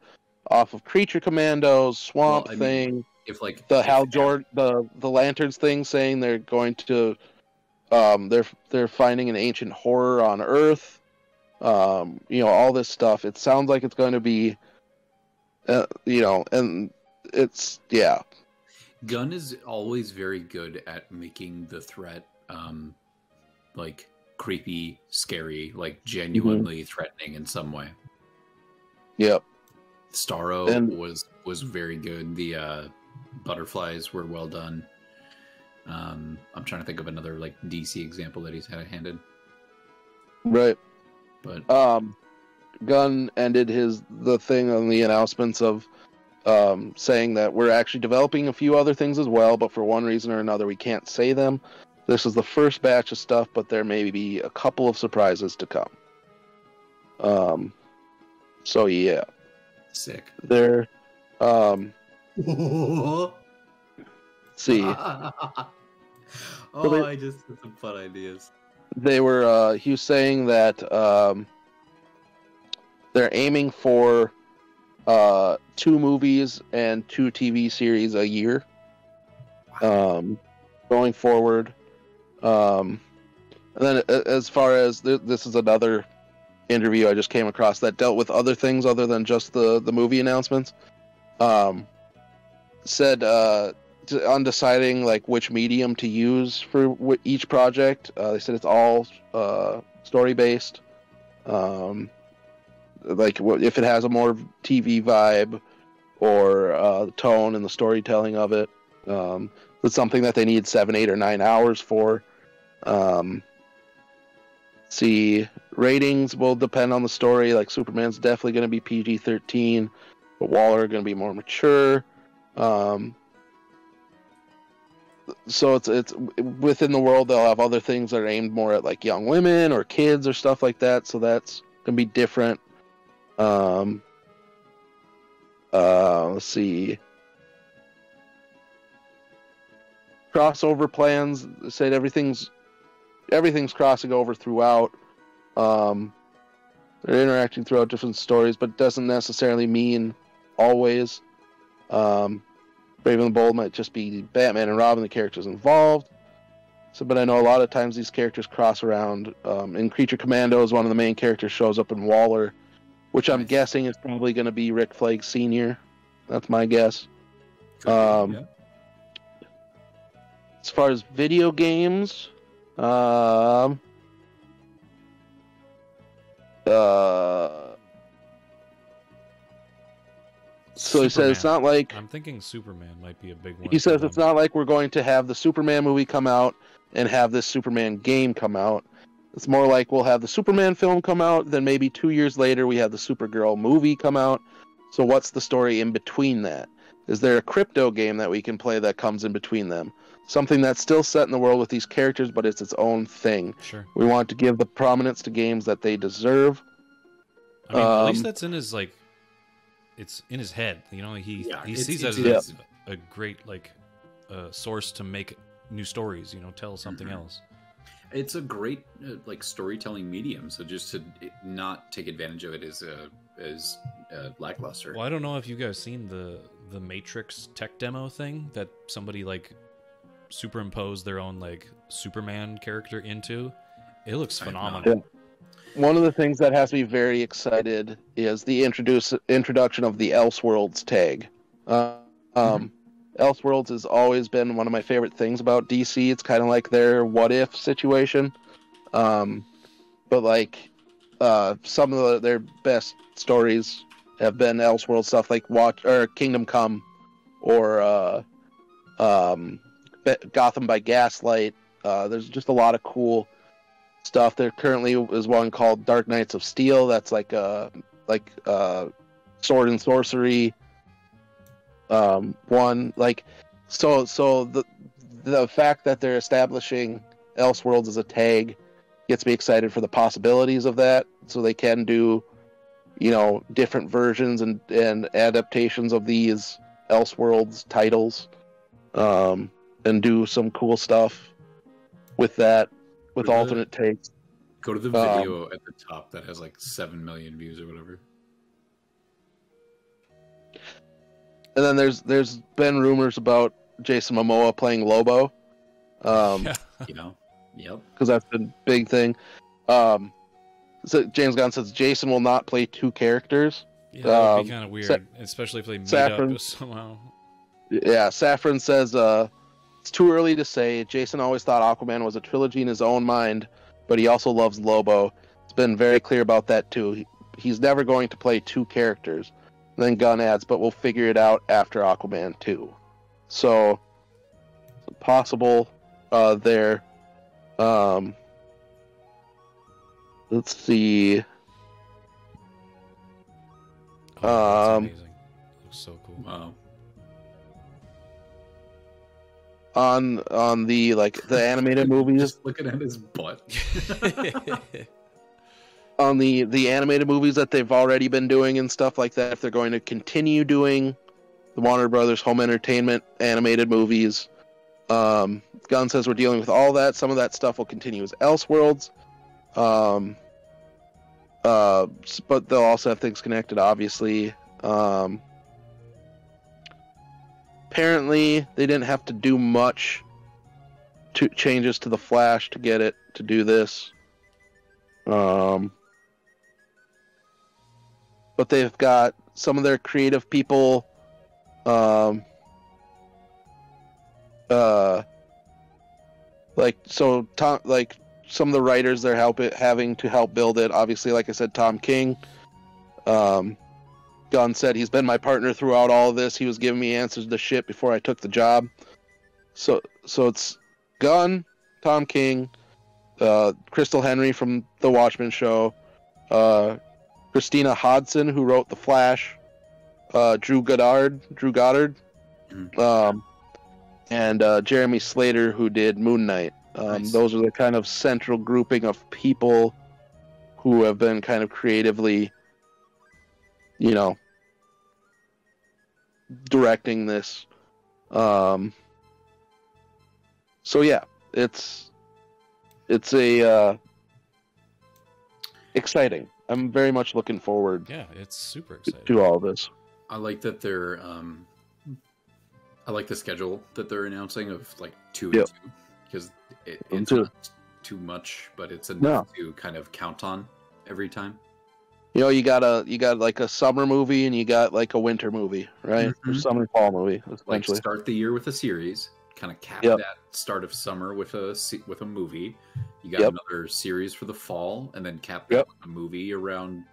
Creature Commandos, Swamp Thing. If like the Lanterns thing saying they're going to they're finding an ancient horror on Earth, you know, all this stuff. It sounds like it's going to be you know, and it's Gunn is always very good at making the threat like creepy, scary, like genuinely threatening in some way. Yep. Starro was very good. The butterflies were well done. I'm trying to think of another like DC example that he's handed. Right. But Gunn ended the thing on the announcements of saying that we're actually developing a few other things as well, but for one reason or another we can't say them. This is the first batch of stuff, but there may be a couple of surprises to come. So yeah. Sick. They're see. I just had some fun ideas. They were he was saying that they're aiming for 2 movies and 2 TV series a year going forward. And then as far as this is another interview I just came across that dealt with other things other than just the movie announcements. Said on deciding like which medium to use for each project, they said it's all story based. Like if it has a more TV vibe or the tone and the storytelling of it, it's something that they need 7, 8, or 9 hours for. Ratings will depend on the story. Like Superman's definitely going to be PG-13, but Waller are going to be more mature. So it's within the world they'll have other things that are aimed more at like young women or kids or stuff like that. So that's going to be different. Let's see. Crossover plans said everything's crossing over throughout. They're interacting throughout different stories, but it doesn't necessarily mean always. Brave and the Bold might just be Batman and Robin, the characters involved. So, but I know a lot of times these characters cross around. In Creature Commandos, one of the main characters shows up in Waller, which I'm guessing is probably going to be Rick Flag Sr. That's my guess. As far as video games, so he says it's not like... I'm thinking Superman might be a big one. He says it's not like we're going to have the Superman movie come out and have this Superman game come out. It's more like we'll have the Superman film come out, then maybe 2 years later we have the Supergirl movie come out. So what's the story in between that? Is there a crypto game that we can play that comes in between them? something that's still set in the world with these characters, but it's its own thing. Sure. We want to give the prominence to games that they deserve. I mean, at least that's in his it's in his head. You know, he sees that as a great source to make new stories. You know, tell something else. It's a great storytelling medium. So just to not take advantage of it is lackluster. Well, I don't know if you guys seen the Matrix tech demo thing that somebody superimposed their own Superman character into. It looks phenomenal. Yeah. One of the things that has me very excited is the introduction of the Elseworlds tag. Elseworlds has always been one of my favorite things about DC. It's kind of like their what if situation. But some of their best stories have been Elseworld stuff, like Kingdom Come, or Gotham by Gaslight. There's just a lot of cool stuff. There currently is one called Dark Knights of Steel. That's like sword and sorcery. One so the fact that they're establishing Elseworlds as a tag gets me excited for the possibilities of that. So they can do, different versions and adaptations of these Elseworlds titles, and do some cool stuff with that, with alternate takes. Go to the video at the top that has 7 million views or whatever. And then there's been rumors about Jason Momoa playing Lobo. Yep. Because that's been a big thing. So James Gunn says Jason will not play two characters. Yeah, that would be kind of weird, especially if they meet up somehow. Yeah, Saffron says it's too early to say. Jason always thought Aquaman was a trilogy in his own mind, but he also loves Lobo. It's been very clear about that too. He's never going to play two characters. And then Gunn adds, but we'll figure it out after Aquaman 2. So, possible there. Let's see. That's amazing. It looks so cool. Wow. On the the animated movies. Just looking at his butt. On the animated movies that they've already been doing and stuff like that, if they're going to continue doing the Warner Brothers home entertainment animated movies, Gunn says we're dealing with all that. Some of that stuff will continue as Elseworlds, but they'll also have things connected, obviously. Apparently, they didn't have to do much changes to the Flash to get it to do this. But they've got some of their creative people, some of the writers they're having to help build it. Obviously, like I said, Tom King. Gunn said he's been my partner throughout all of this. He was giving me answers to shit before I took the job. So it's Gunn, Tom King, Crystal Henry from The Watchmen show, Christina Hodson, who wrote The Flash, Drew Goddard, and Jeremy Slater, who did Moon Knight. Nice. Those are the kind of central grouping of people who have been kind of creatively, directing this. So yeah, it's a exciting. I'm very much looking forward. Yeah, it's super exciting to all of this. I like that they're. I like the schedule that they're announcing of 2 and 2, because it's not too much, but it's enough to kind of count on every time. You got a summer movie and you got a winter movie, right? Mm-hmm. Or summer start the year with a series, kind of cap that start of summer with a movie. You got another series for the fall, and then cap that with a movie around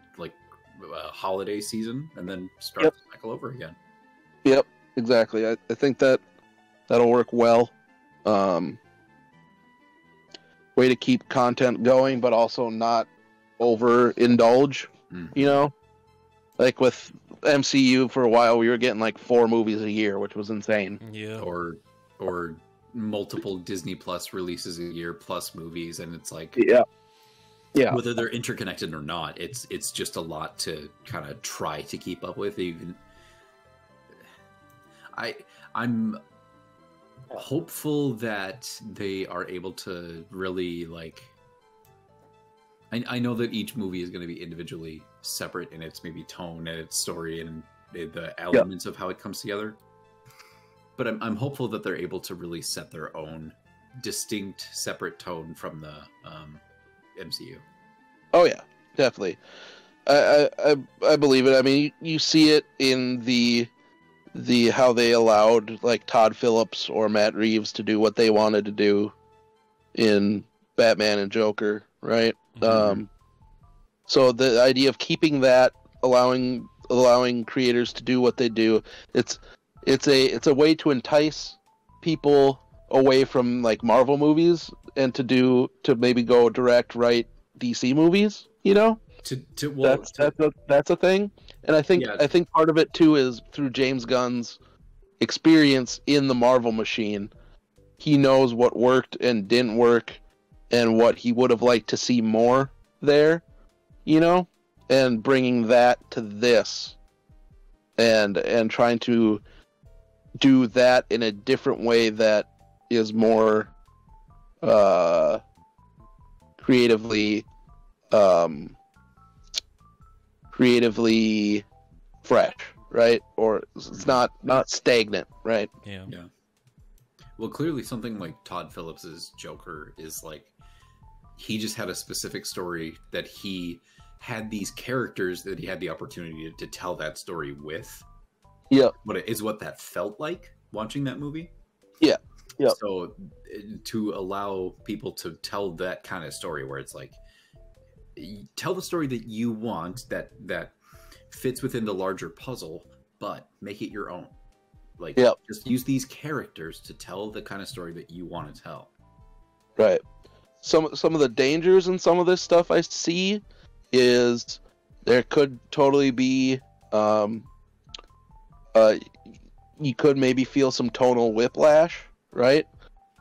holiday season, and then start the cycle over again. Yep, exactly. I think that'll work well. Way to keep content going, but also not overindulge. Like with MCU for a while, we were getting 4 movies a year, which was insane. Yeah. Or multiple Disney Plus releases a year plus movies, and it's like whether they're interconnected or not, it's just a lot to kind of try to keep up with. Even I'm hopeful that they are able to really like. I know that each movie is going to be individually separate in its maybe tone and its story and the elements of how it comes together. But I'm hopeful that they're able to really set their own distinct, separate tone from the MCU. Oh yeah, definitely. I believe it. I mean, you see it in the how they allowed like Todd Phillips or Matt Reeves to do what they wanted to do in Batman and Joker, right? Mm-hmm. So the idea of keeping that, allowing creators to do what they do, it's a way to entice people away from like Marvel movies and to maybe go direct right DC movies, you know? That's a thing. And I think part of it too is through James Gunn's experience in the Marvel machine. He knows what worked and didn't work and what he would have liked to see more there, you know? And bringing that to this and trying to do that in a different way that is more creatively fresh, right? Or it's not stagnant, right? Yeah. Well, clearly something like Todd Phillips's Joker is like he just had a specific story that he had these characters that he had the opportunity to tell that story with. Yeah. What that felt like watching that movie. Yeah. Yeah. So to allow people to tell that kind of story where it's like, tell the story that you want that fits within the larger puzzle, but make it your own. Like, just use these characters to tell the kind of story that you want to tell. Right. Some of the dangers in some of this stuff I see is there could totally be you could maybe feel some tonal whiplash, right?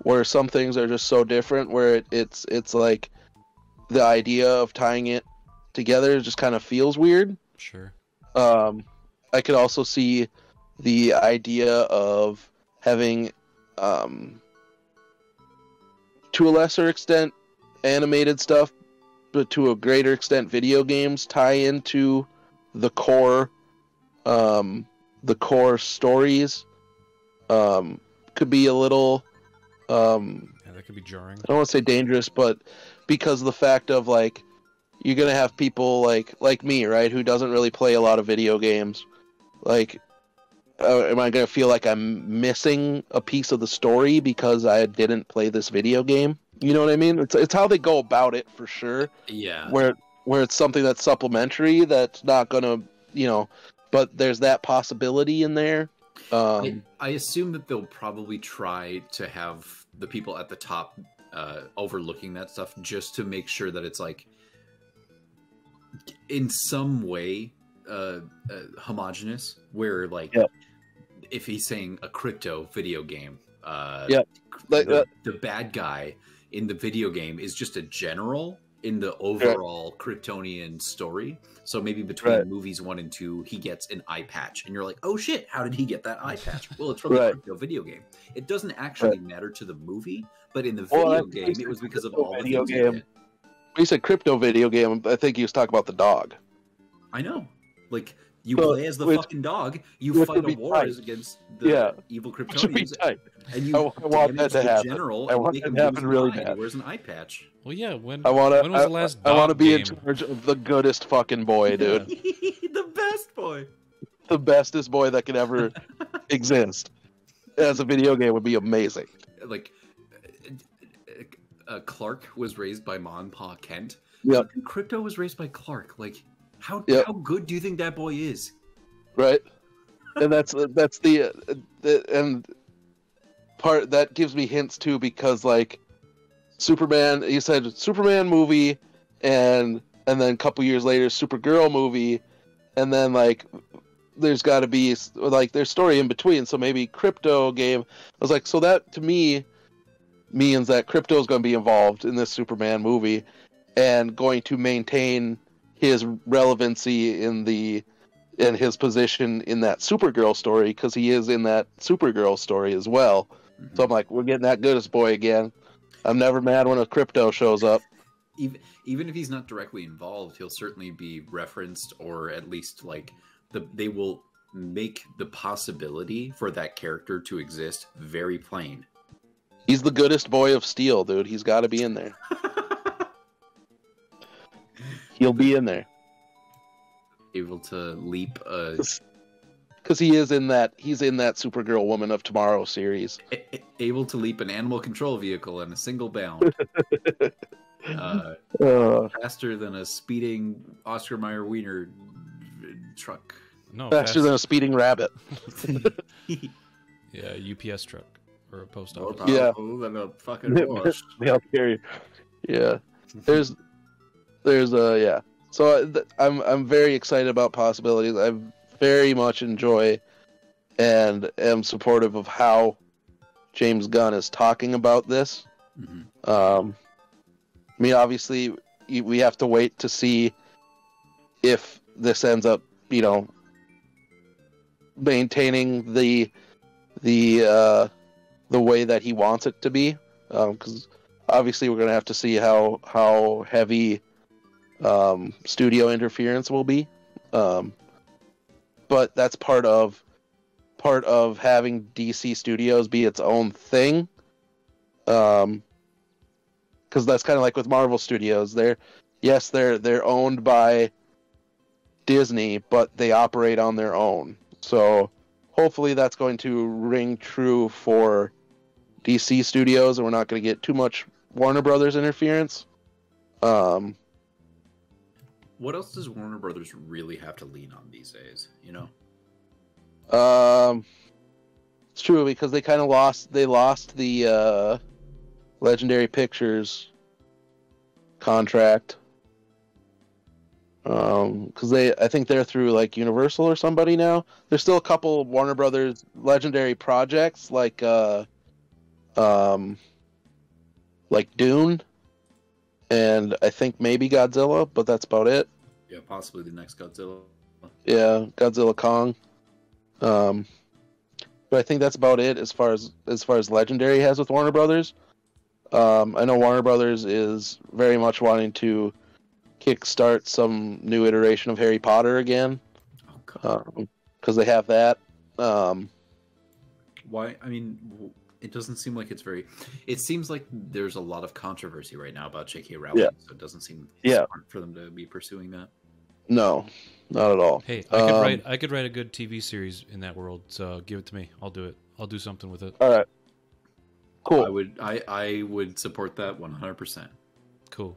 Where some things are just so different where it's like the idea of tying it together just kind of feels weird. Sure. I could also see the idea of having to a lesser extent animated stuff, but to a greater extent video games tie into the core stories. Could be a little that could be jarring. I don't want to say dangerous, but because of the fact of like you're gonna have people like me, right, who doesn't really play a lot of video games. Like, am I gonna feel like I'm missing a piece of the story because I didn't play this video game? You know what I mean? It's how they go about it for sure. Yeah. Where it's something that's supplementary that's not gonna, you know, but there's that possibility in there. I assume that they'll probably try to have the people at the top overlooking that stuff just to make sure that it's like in some way homogenous, where like if he's saying a crypto video game, the bad guy in the video game is just a general in the overall Kryptonian story. So maybe between movies 1 and 2, he gets an eye patch, and you're like, "Oh shit! How did he get that eye patch?" Well, it's from the crypto video game. It doesn't actually matter to the movie, but in the video game, it was because of all the things he did. When he said crypto video game, I think he was talking about the dog. I know, like you play as the fucking dog. You fight a war against the evil Kryptonians, and you want that to happen. General I want that to happen really bad. Wears an eye patch. Well, yeah. When was the last? I want to be game? in charge of the goodest fucking boy, dude. The best boy. The bestest boy that could ever exist. As a video game would be amazing. Like, Clark was raised by Ma and Pa Kent. Yep. Crypto was raised by Clark. Like, how good do you think that boy is? Right. And that's the and part that gives me hints too, because like Superman, you said Superman movie, and then a couple years later Supergirl movie, and then like there's got to be like there's story in between, so maybe crypto game. I was like, so that to me means that Krypto is going to be involved in this Superman movie and going to maintain his relevancy in his position in that Supergirl story, because he is in that Supergirl story as well. Mm-hmm. So I'm like, we're getting that Goodest Boy again. I'm never mad when a Krypto shows up. Even if he's not directly involved, he'll certainly be referenced, or at least like they will make the possibility for that character to exist very plain. He's the Goodest Boy of Steel, dude. He's got to be in there. He'll be in there. Able to leap because he's in that Supergirl Woman of Tomorrow series. Able to leap an animal control vehicle in a single bound. Faster than a speeding Oscar Mayer Wiener truck. No, faster than a speeding rabbit. Yeah, UPS truck or a post office. More powerful than a fucking horse. They'll carry. Yeah, there's yeah. So I'm very excited about possibilities. I very much enjoy and am supportive of how James Gunn is talking about this. Mm-hmm. I mean, obviously, we have to wait to see if this ends up, maintaining the way that he wants it to be. Because obviously, we're going to have to see how heavy studio interference will be. But that's part of having DC Studios be its own thing. Because that's kind of like with Marvel Studios. They're owned by Disney, but they operate on their own. So hopefully that's going to ring true for DC Studios, and we're not going to get too much Warner Brothers interference. What else does Warner Brothers really have to lean on these days? It's true, because they kind of lost the Legendary Pictures contract. Because I think they're through like Universal or somebody now. There's still a couple Warner Brothers Legendary projects like Dune, and I think maybe Godzilla, but that's about it. Yeah, possibly the next Godzilla. Yeah, Godzilla Kong. But I think that's about it as far as Legendary has with Warner Brothers. I know Warner Brothers is very much wanting to kickstart some new iteration of Harry Potter again. Because they have that. Why? I mean, it doesn't seem like it's very... It seems like there's a lot of controversy right now about J.K. Rowling, so it doesn't seem smart for them to be pursuing that. No, not at all. Hey, I could write a good TV series in that world, so give it to me. I'll do it. I'll do something with it. All right. Cool. I would support that 100%. Cool.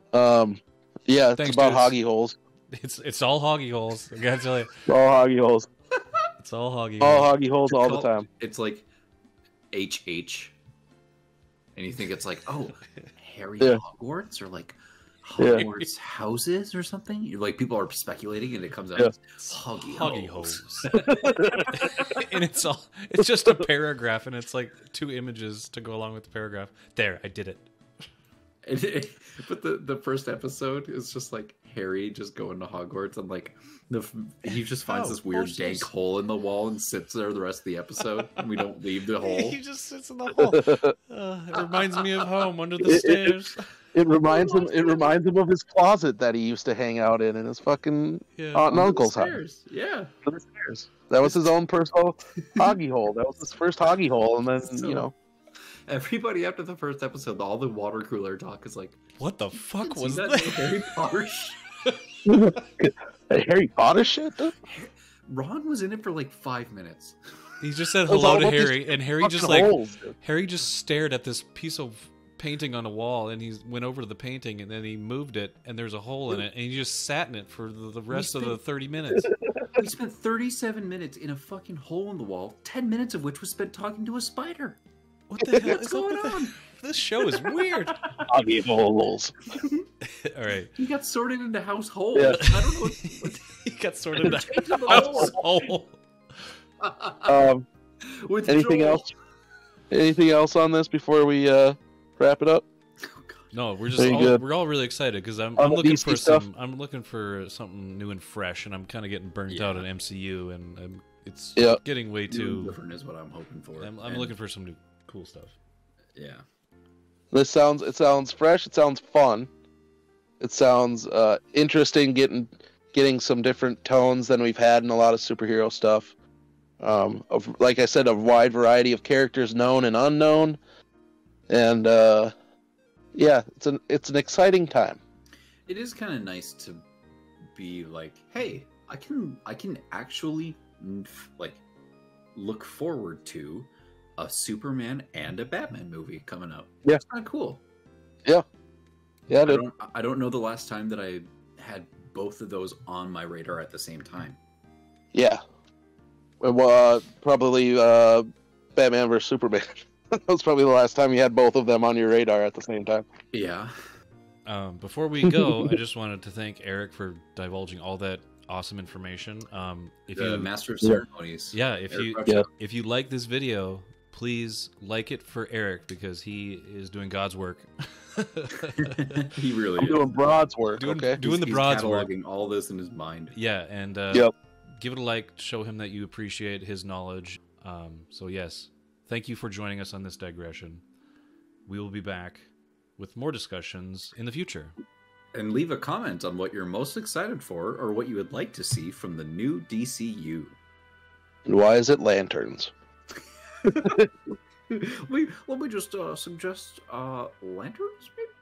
Yeah, it's about Hoggy Holes. It's all Hoggy Holes. I gotta tell you. It's all Hoggy Holes. It's all Hoggy Holes. All Hoggy Holes all the time. It's like HH. And you think it's like, oh, Harry Hogwarts, or like Hogwarts houses or something? You're like, people are speculating, and it comes out as Hoggy Holes. And it's just a paragraph, and it's like 2 images to go along with the paragraph. There, I did it. But the first episode is just like Harry just going to Hogwarts, and like he just finds this weird dank hole in the wall and sits there the rest of the episode, and we don't leave the hole. He just sits in the hole. It reminds me of home under the stairs. It reminds him of his closet that he used to hang out in his fucking aunt and uncle's house. Yeah. Under the stairs. That was his own personal Hoggy Hole. That was his first Hoggy Hole, and then everybody after the first episode, all the water cooler talk is like, what the fuck was that? Harry Potter shit? Harry Potter shit? Ron was in it for like 5 minutes. He just said hello to Harry, and Harry just stared at this piece of painting on a wall, and he went over to the painting, and then he moved it, and there's a hole in it, and he just sat in it for the rest of the 30 minutes. We spent 37 minutes in a fucking hole in the wall, 10 minutes of which was spent talking to a spider. What the hell is going on? This show is weird. Hoggy Holes. All right. He got sorted into household. Yeah. I don't know. He got sorted into household. Anything else? Anything else on this before we wrap it up? No, we're all really excited because I'm looking for something new and fresh, and I'm kind of getting burnt out on MCU, and it's getting way too different is what I'm hoping for. I'm looking for some new cool stuff. Yeah, it sounds fresh. It sounds fun. It sounds interesting. Getting some different tones than we've had in a lot of superhero stuff. Like I said, a wide variety of characters, known and unknown, and yeah, it's an exciting time. It is kind of nice to be like, hey, I can actually like look forward to a Superman and a Batman movie coming up. Yeah, it's kind of cool. Yeah, yeah. I don't know the last time that I had both of those on my radar at the same time. Yeah, well, probably Batman vs Superman. That was probably the last time you had both of them on your radar at the same time. Yeah. Before we go, I just wanted to thank Eric for divulging all that awesome information. If you Master of Ceremonies. Yeah, if you like this video, please like it for Eric because he is doing God's work. He really is. Doing Brod's work. Doing the Brod's work. All this in his mind. Yeah, and give it a like. Show him that you appreciate his knowledge. So yes. Thank you for joining us on this digression. We will be back with more discussions in the future. And leave a comment on what you're most excited for or what you would like to see from the new DCU. And why is it lanterns? Let me just suggest lanterns, maybe?